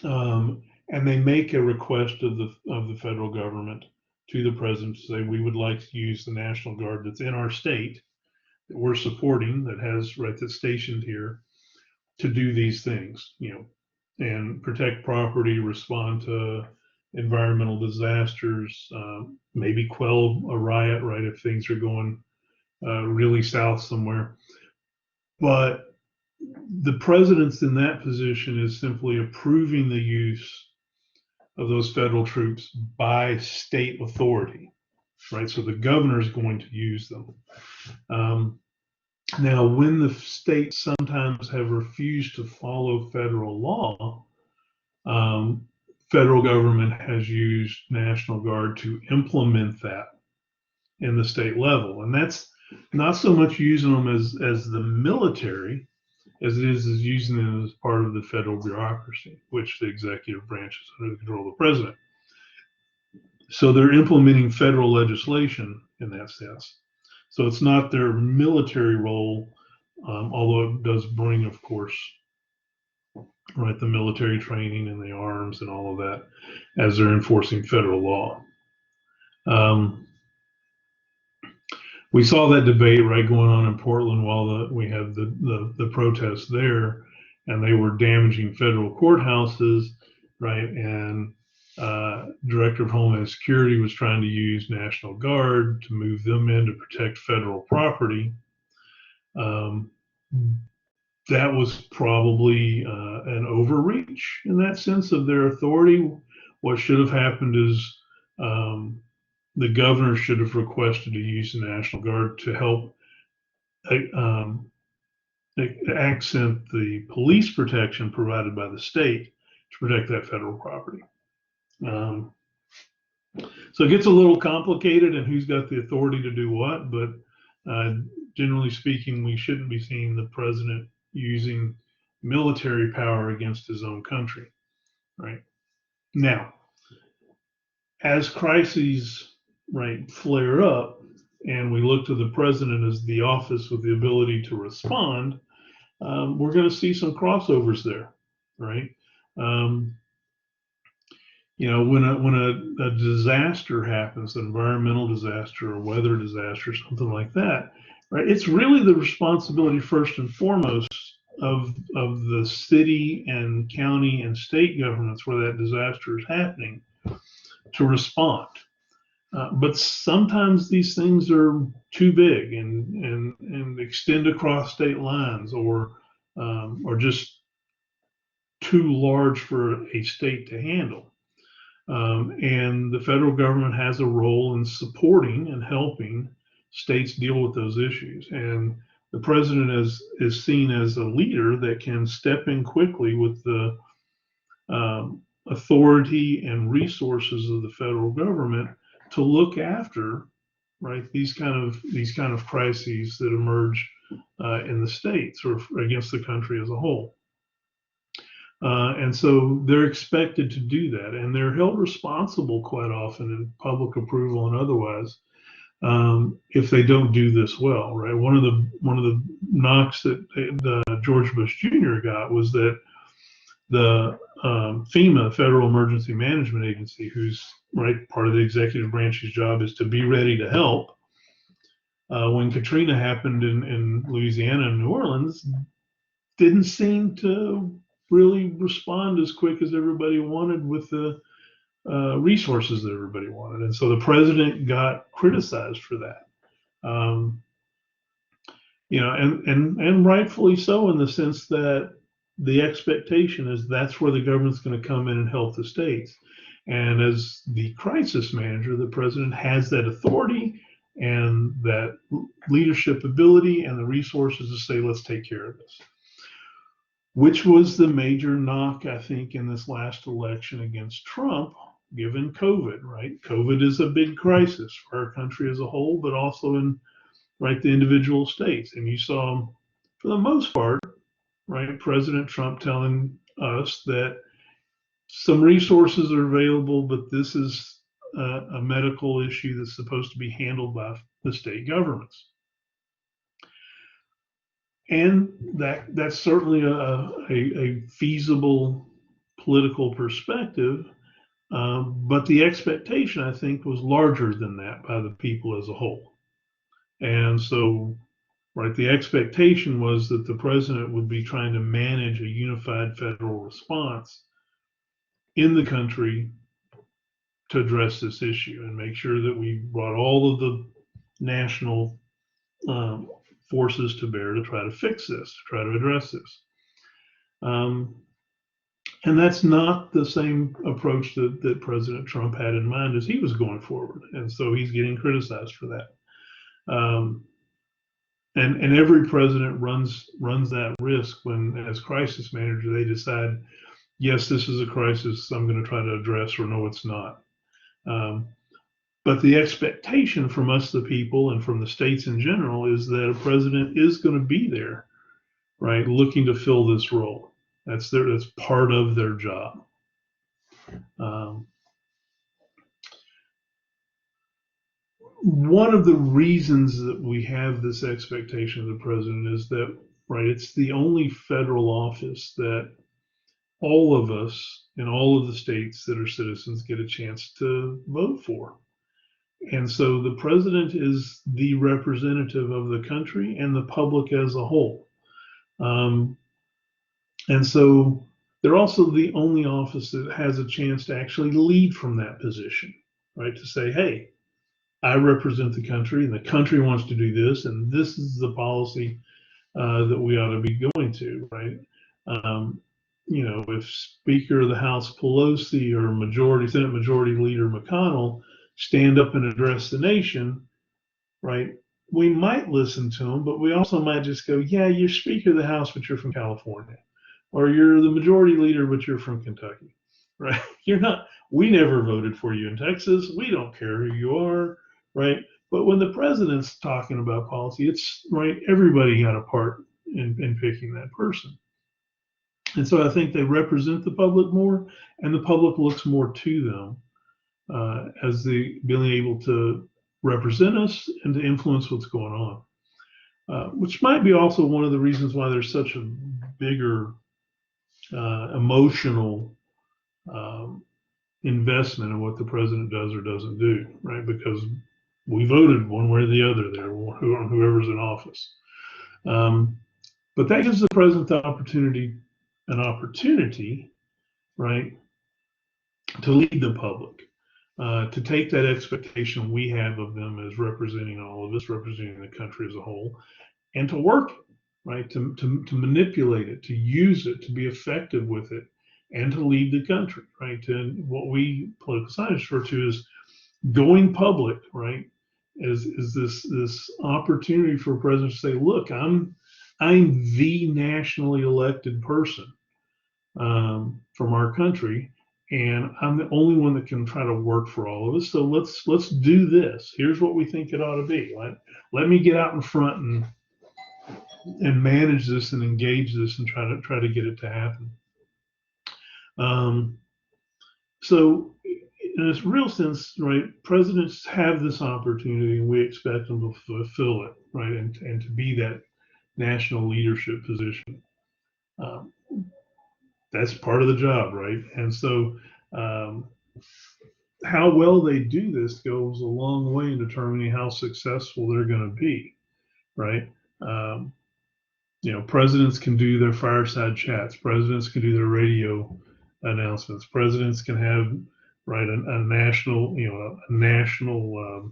Speaker 1: And they make a request of the federal government to the president to say, we would like to use the National Guard that's in our state that we're supporting, that has, right, that's stationed here, to do these things, you know, and protect property, respond to environmental disasters, maybe quell a riot, right, if things are going really south somewhere. But the president's in that position is simply approving the use of those federal troops by state authority, right? So the governor is going to use them. Now, when the states sometimes have refused to follow federal law, federal government has used National Guard to implement that in the state level. And that's not so much using them as the military as it is using them as part of the federal bureaucracy, which the executive branch is under the control of the president. So they're implementing federal legislation in that sense. So it's not their military role, although it does bring, of course, right, the military training and the arms and all of that as they're enforcing federal law. We saw that debate, right, going on in Portland while we had the protests there, and they were damaging federal courthouses, right, and Director of Homeland Security was trying to use National Guard to move them in to protect federal property. That was probably an overreach in that sense of their authority. What should have happened is the governor should have requested to use the National Guard to help accent the police protection provided by the state to protect that federal property. So it gets a little complicated and who's got the authority to do what, but generally speaking, we shouldn't be seeing the president using military power against his own country, right? Now, as crises, right, flare up and we look to the president as the office with the ability to respond, we're going to see some crossovers there, right? Um, when a disaster happens, an environmental disaster or weather disaster, something like that, right? It's really the responsibility first and foremost of the city and county and state governments where that disaster is happening to respond. But sometimes these things are too big and extend across state lines, or just too large for a state to handle. And the federal government has a role in supporting and helping states deal with those issues. And the president is seen as a leader that can step in quickly with the authority and resources of the federal government to look after, right, these kind of crises that emerge in the states or against the country as a whole. And so they're expected to do that, and they're held responsible quite often in public approval and otherwise if they don't do this well, right? One of the knocks that George Bush Jr. got was that the FEMA, Federal Emergency Management Agency, who's right part of the executive branch's job is to be ready to help. When Katrina happened in Louisiana and New Orleans, didn't seem to really respond as quick as everybody wanted with the resources that everybody wanted. And so the president got criticized for that. And rightfully so, in the sense that the expectation is that's where the government's going to come in and help the states. And as the crisis manager, the president has that authority and that leadership ability and the resources to say, let's take care of this. Which was the major knock, I think, in this last election against Trump, given COVID, right? COVID is a big crisis for our country as a whole, but also in, right, the individual states. And you saw, for the most part, right, President Trump telling us that some resources are available, but this is a medical issue that's supposed to be handled by the state governments. And that's certainly a feasible political perspective, but the expectation, I think, was larger than that by the people as a whole. And so, right, the expectation was that the president would be trying to manage a unified federal response in the country to address this issue and make sure that we brought all of the national forces to bear to try to fix this, to try to address this. And that's not the same approach that President Trump had in mind as he was going forward. And so he's getting criticized for that. And every president runs that risk when, as crisis manager, they decide, yes, this is a crisis I'm going to try to address, or no, it's not. But the expectation from us, the people, and from the states in general, is that a president is going to be there, right, looking to fill this role. That's part of their job. One of the reasons that we have this expectation of the president is that, right, it's the only federal office that all of us in all of the states that are citizens get a chance to vote for. And so the president is the representative of the country and the public as a whole. And so they're also the only office that has a chance to actually lead from that position, right? To say, hey, I represent the country and the country wants to do this, and this is the policy that we ought to be going to, right? If Speaker of the House Pelosi or Senate Majority Leader McConnell stand up and address the nation, right, we might listen to them, but we also might just go, yeah, you're Speaker of the House, but you're from California. Or you're the majority leader, but you're from Kentucky, right? You're not, we never voted for you in Texas. We don't care who you are, right? But when the president's talking about policy, it's right, everybody got a part in picking that person. And so I think they represent the public more, and the public looks more to them as they being able to represent us and to influence what's going on, which might be also one of the reasons why there's such a bigger emotional investment in what the president does or doesn't do, right? Because we voted one way or the other there, whoever's in office. But that gives the president the an opportunity, right, to lead the public, to take that expectation we have of them as representing all of us, representing the country as a whole, and to work it, right, to manipulate it, to use it, to be effective with it, and to lead the country, right, to what we political scientists refer to as going public, right, is this opportunity for a president to say, look, I'm the nationally elected person from our country, and I'm the only one that can try to work for all of us. So let's do this. Here's what we think it ought to be. Let me get out in front and manage this and engage this and try to get it to happen. So in a real sense, right, presidents have this opportunity, and we expect them to fulfill it, right, and to be that national leadership position. That's part of the job, right? And so how well they do this goes a long way in determining how successful they're going to be, right? Presidents can do their fireside chats. Presidents can do their radio announcements. Presidents can have, right, a national, a national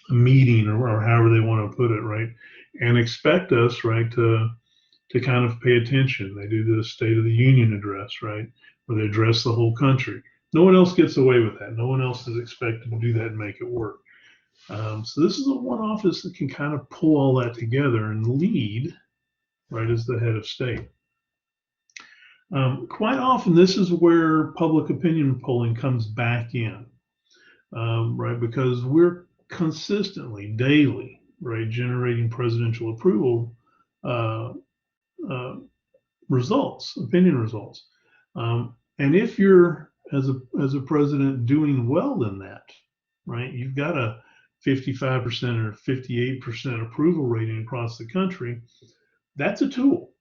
Speaker 1: meeting or however they want to put it, right, and expect us, right, to kind of pay attention. They do the State of the Union address, right, where they address the whole country. No one else gets away with that. No one else is expected to do that and make it work. So this is the one office that can kind of pull all that together and lead, right, as the head of state. Quite often, this is where public opinion polling comes back in, right, because we're consistently, daily, right, generating presidential approval results, opinion results. And if you're, as a president, doing well in that, right, you've got a 55% or 58% approval rating across the country, that's a tool.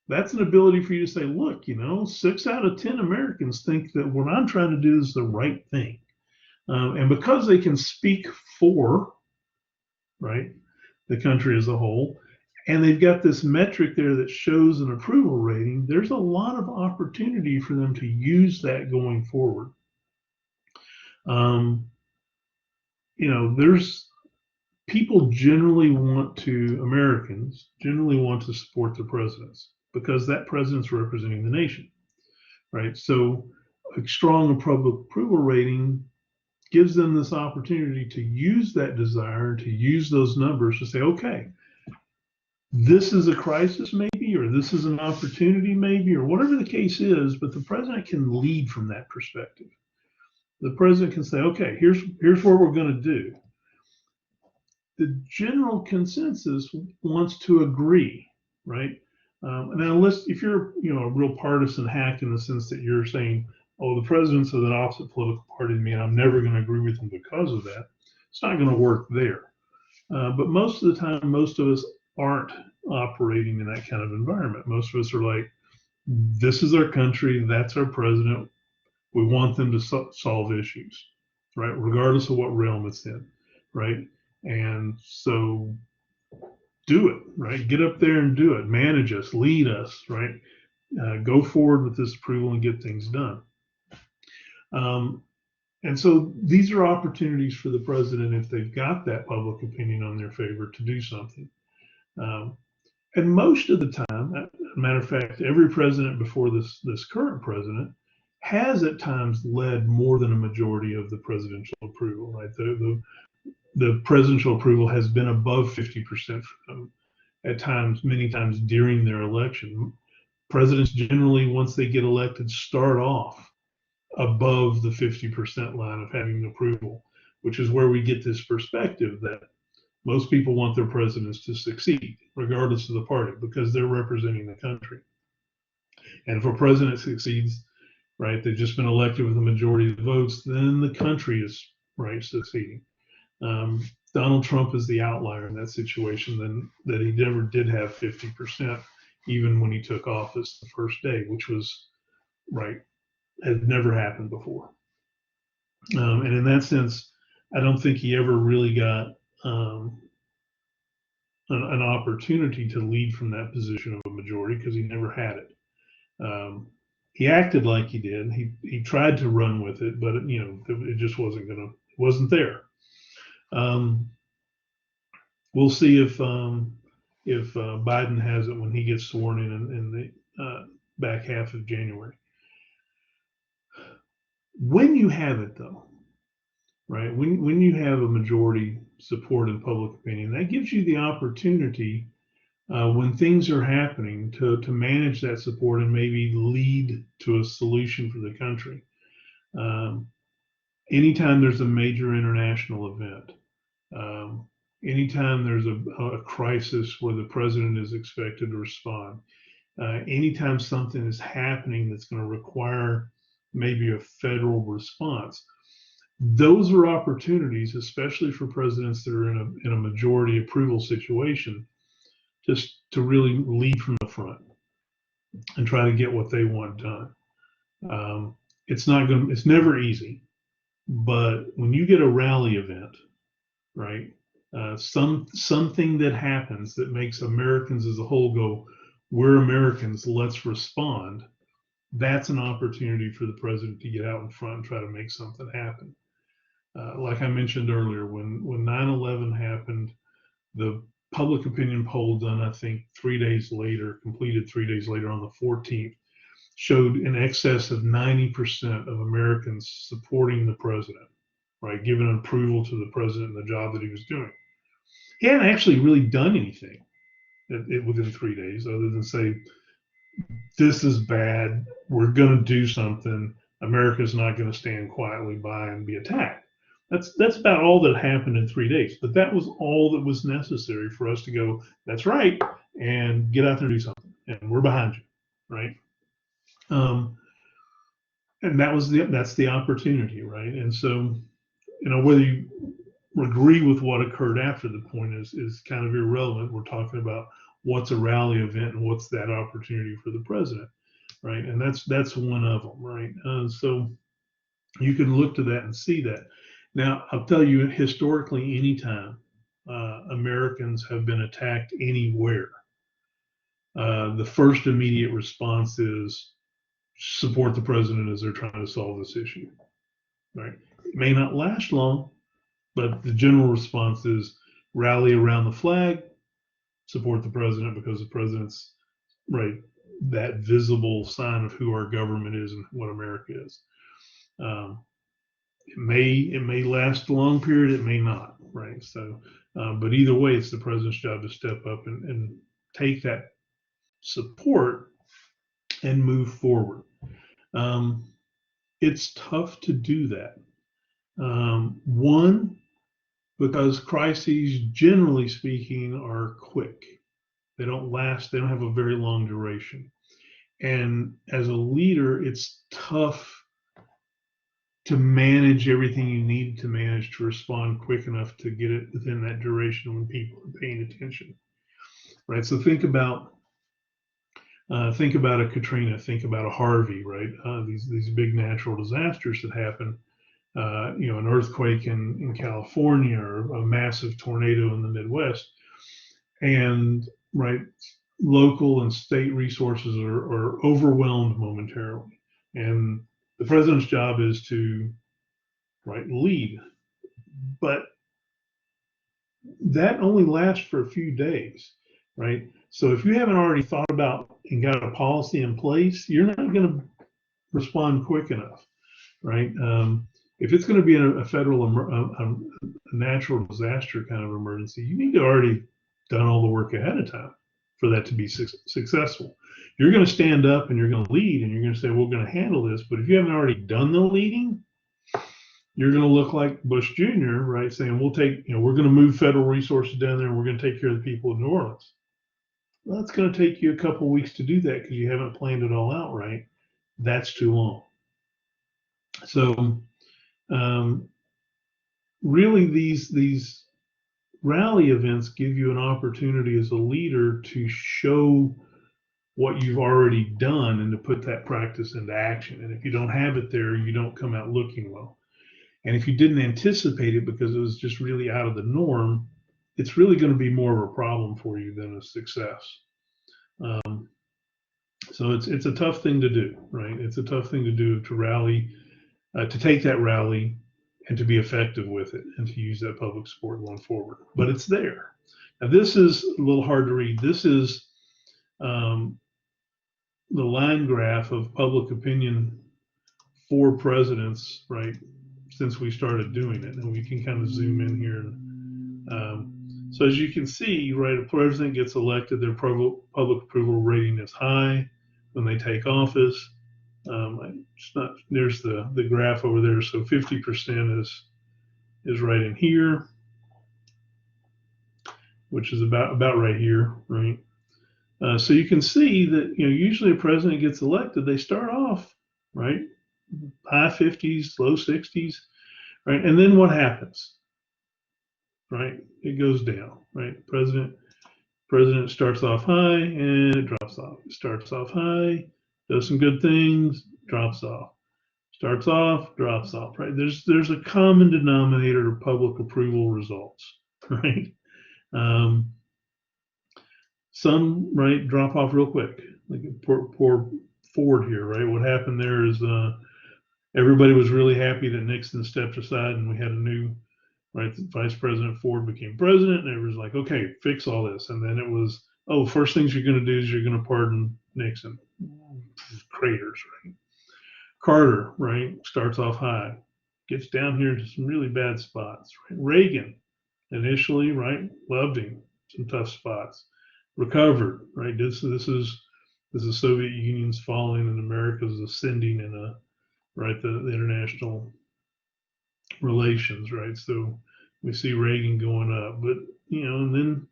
Speaker 1: That's an ability for you to say, look, 6 out of 10 Americans think that what I'm trying to do is the right thing. And because they can speak for, right, the country as a whole, and they've got this metric there that shows an approval rating, there's a lot of opportunity for them to use that going forward. There's Americans generally want to support the presidents because that president's representing the nation, right? So a strong public approval rating gives them this opportunity to use that desire, to use those numbers to say, okay, this is a crisis maybe, or this is an opportunity maybe, or whatever the case is, but the president can lead from that perspective. The president can say, okay, here's what we're going to do. The general consensus wants to agree, right? Now, if you're, a real partisan hack in the sense that you're saying, oh, the president's of the opposite political party to me, and I'm never going to agree with them because of that, it's not going to work there. But most of the time, most of us aren't operating in that kind of environment. Most of us are like, this is our country, that's our president. We want them to solve issues, right? Regardless of what realm it's in, right? And so do it, right? Get up there and do it. Manage us, lead us, right? Go forward with this approval and get things done. And so these are opportunities for the president, if they've got that public opinion on their favor, to do something. And most of the time, as a matter of fact, every president before this current president has at times led more than a majority of the presidential approval, right? The presidential approval has been above 50% for them at times, many times during their election. Presidents generally, once they get elected, start off above the 50% line of having approval, which is where we get this perspective that most people want their presidents to succeed, regardless of the party, because they're representing the country. And if a president succeeds, right, they've just been elected with a majority of the votes, then the country is, right, succeeding. Donald Trump is the outlier in that situation, that he never did have 50%. even when he took office the first day, which was had never happened before. And in that sense, I don't think he ever really got an opportunity to lead from that position of a majority because he never had it. He acted like he did. He tried to run with it, but it just wasn't there. We'll see if Biden has it when he gets sworn in the back half of January. When you have it, though, right? When you have a majority support in public opinion, that gives you the opportunity when things are happening to manage that support and maybe lead to a solution for the country. Anytime there's a major international event, anytime there's a crisis where the president is expected to respond, anytime something is happening that's going to require maybe a federal response, those are opportunities, especially for presidents that are in a majority approval situation, just to really lead from the front and try to get what they want done. It's never easy, but when you get a rally event, right, something that happens that makes Americans as a whole go, we're Americans, let's respond. That's an opportunity for the president to get out in front and try to make something happen. Like I mentioned earlier, when 9/11 happened, the public opinion poll done, I think, completed 3 days later on the 14th, showed in excess of 90% of Americans supporting the president, right, giving approval to the president and the job that he was doing. He hadn't actually really done anything within 3 days other than say, this is bad, we're going to do something, America's not going to stand quietly by and be attacked. That's about all that happened in 3 days. But that was all that was necessary for us to go, that's right, and get out there and do something. And we're behind you, right? And that's the opportunity, right? And so, whether you agree with what occurred after the point is kind of irrelevant. We're talking about what's a rally event and what's that opportunity for the president, right? And that's one of them, right? So you can look to that and see that. Now, I'll tell you, historically, anytime Americans have been attacked anywhere, the first immediate response is support the president as they're trying to solve this issue, right? It may not last long, but the general response is rally around the flag, support the president because the president's that visible sign of who our government is and what America is. It may last a long period, it may not, right? So, but either way, it's the president's job to step up and take that support and move forward. It's tough to do that. One, because crises, generally speaking, are quick. They don't last, they don't have a very long duration. And as a leader, it's tough to manage everything you need to manage to respond quick enough to get it within that duration when people are paying attention, right? So think about a Katrina, think about a Harvey, right? These big natural disasters that happen. An earthquake in California or a massive tornado in the Midwest, and local and state resources are overwhelmed momentarily, and the president's job is to lead, but that only lasts for a few days, right? So if you haven't already thought about and got a policy in place, you're not going to respond quick enough, right? If it's going to be a federal a natural disaster kind of emergency, you need to already done all the work ahead of time for that to be successful. You're going to stand up and you're going to lead and you're going to say, we're going to handle this. But if you haven't already done the leading, you're going to look like Bush Jr., right? Saying, we're going to move federal resources down there and we're going to take care of the people of New Orleans. Well, it's going to take you a couple of weeks to do that because you haven't planned it all out right. That's too long. So really these rally events give you an opportunity as a leader to show what you've already done and to put that practice into action. And if you don't have it there, you don't come out looking well. And if you didn't anticipate it because it was just really out of the norm, it's really going to be more of a problem for you than a success. So it's a tough thing to do, right? It's a tough thing to do, to rally, to take that rally and to be effective with it and to use that public support going forward. But it's there. Now, this is a little hard to read. This is the line graph of public opinion for presidents, right, since we started doing it. And we can kind of zoom in here. So as you can see, right, a president gets elected, their public approval rating is high when they take office. There's the graph over there. So 50% is right in here, which is about right here, right? So you can see that, usually a president gets elected, they start off, right, high 50s, low 60s, right? And then what happens, right? It goes down, right? President starts off high and it drops off. It starts off high, does some good things, drops off. Starts off, drops off, right? There's a common denominator of public approval results, right? Some, right, drop off real quick. Like poor Ford here, right? What happened there is everybody was really happy that Nixon stepped aside and we had a new, right, Vice President Ford became president, and everyone's like, okay, fix all this. And then it was, oh, first things you're going to do is you're going to pardon Nixon. Craters, right? Carter, right, starts off high, gets down here to some really bad spots. Right? Reagan, initially, right, loved him, some tough spots. Recovered, right? This is Soviet Union's falling and America's ascending in right, the international relations, right? So we see Reagan going up, but and then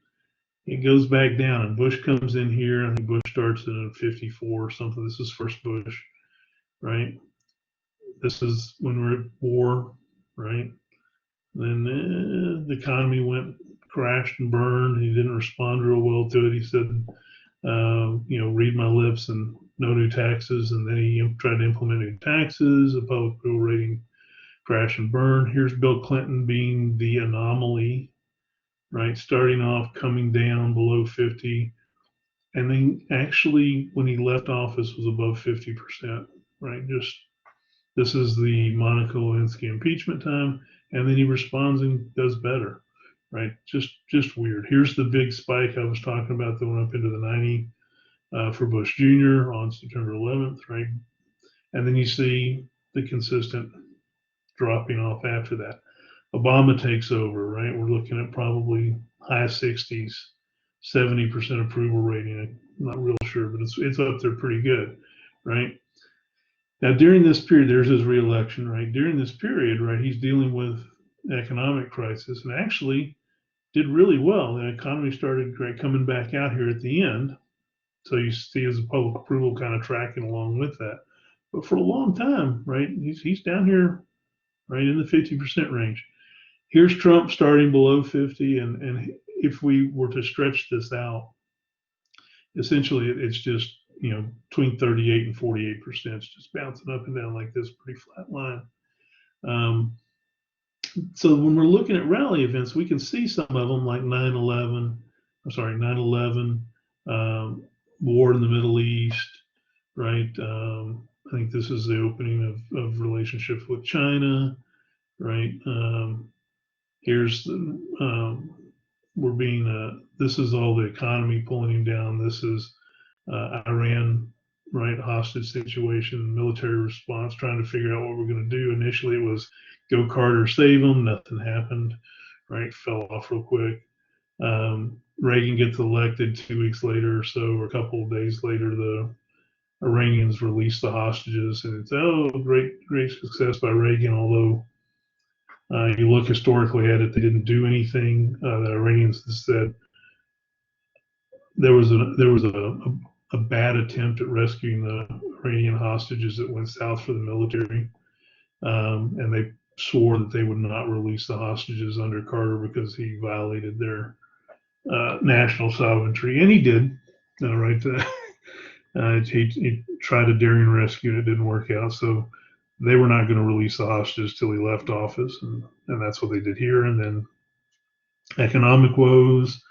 Speaker 1: it goes back down, and Bush comes in here. I think Bush starts in 54 or something. This is first Bush, right? This is when we're at war, right? Then the economy crashed and burned. He didn't respond real well to it. He said, read my lips and no new taxes. And then he tried to implement new taxes. The public approval rating crash and burn. Here's Bill Clinton being the anomaly, right? Starting off, coming down below 50. And then actually, when he left office, was above 50%, right? This is the Monica Lewinsky impeachment time. And then he responds and does better, right? Just weird. Here's the big spike I was talking about that went up into the 90 for Bush Jr. on September 11th, right? And then you see the consistent dropping off after that. Obama takes over, right? We're looking at probably high 60s, 70% approval rating. I'm not real sure, but it's up there pretty good, right? Now, during this period, there's his reelection, right? During this period, right, he's dealing with economic crisis and actually did really well. The economy started coming back out here at the end. So you see his public approval kind of tracking along with that. But for a long time, right, he's down here, right, in the 50% range. Here's Trump starting below 50. And if we were to stretch this out, essentially it's just, between 38 and 48%, it's just bouncing up and down like this, pretty flat line. So when we're looking at rally events, we can see some of them like 9/11, war in the Middle East, right? I think this is the opening of relationships with China, right? Here's this is all the economy pulling him down. This is Iran, right? Hostage situation, military response, trying to figure out what we're going to do. Initially, it was go Carter, save them. Nothing happened, right? Fell off real quick. Reagan gets elected 2 weeks later or so, or a couple of days later, the Iranians release the hostages, and it's great success by Reagan. Although you look historically at it, they didn't do anything. The Iranians said there was a bad attempt at rescuing the Iranian hostages that went south for the military, and they swore that they would not release the hostages under Carter because he violated their national sovereignty, and he did. Right, He tried a daring rescue and it didn't work out. So they were not going to release the hostages till he left office, and that's what they did here. And then economic woes,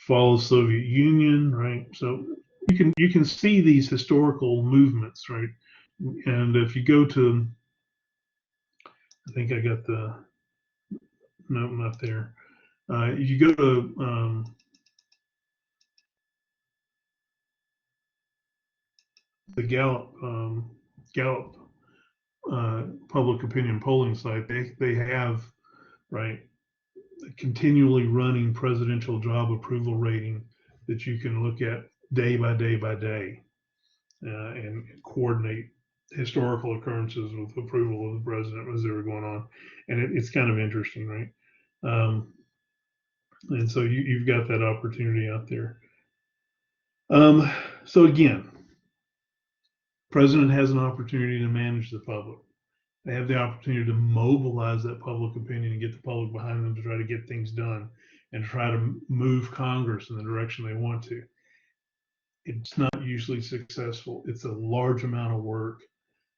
Speaker 1: fall of Soviet Union, right? So you can see these historical movements, right? And if you go to, I think I got the no, not there. If you go to the Gallup public opinion polling site, they have, right, a continually running presidential job approval rating that you can look at day by day by day, and coordinate historical occurrences with approval of the president as they were going on, and it's kind of interesting, right? And so you've got that opportunity out there. So again, president has an opportunity to manage the public. They have the opportunity to mobilize that public opinion and get the public behind them to try to get things done and try to move Congress in the direction they want to. It's not usually successful. It's a large amount of work.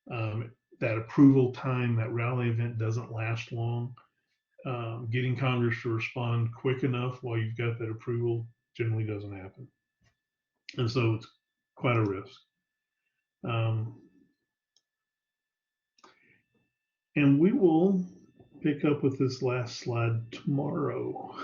Speaker 1: That approval time, that rally event doesn't last long. Getting Congress to respond quick enough while you've got that approval generally doesn't happen. And so it's quite a risk. And we will pick up with this last slide tomorrow.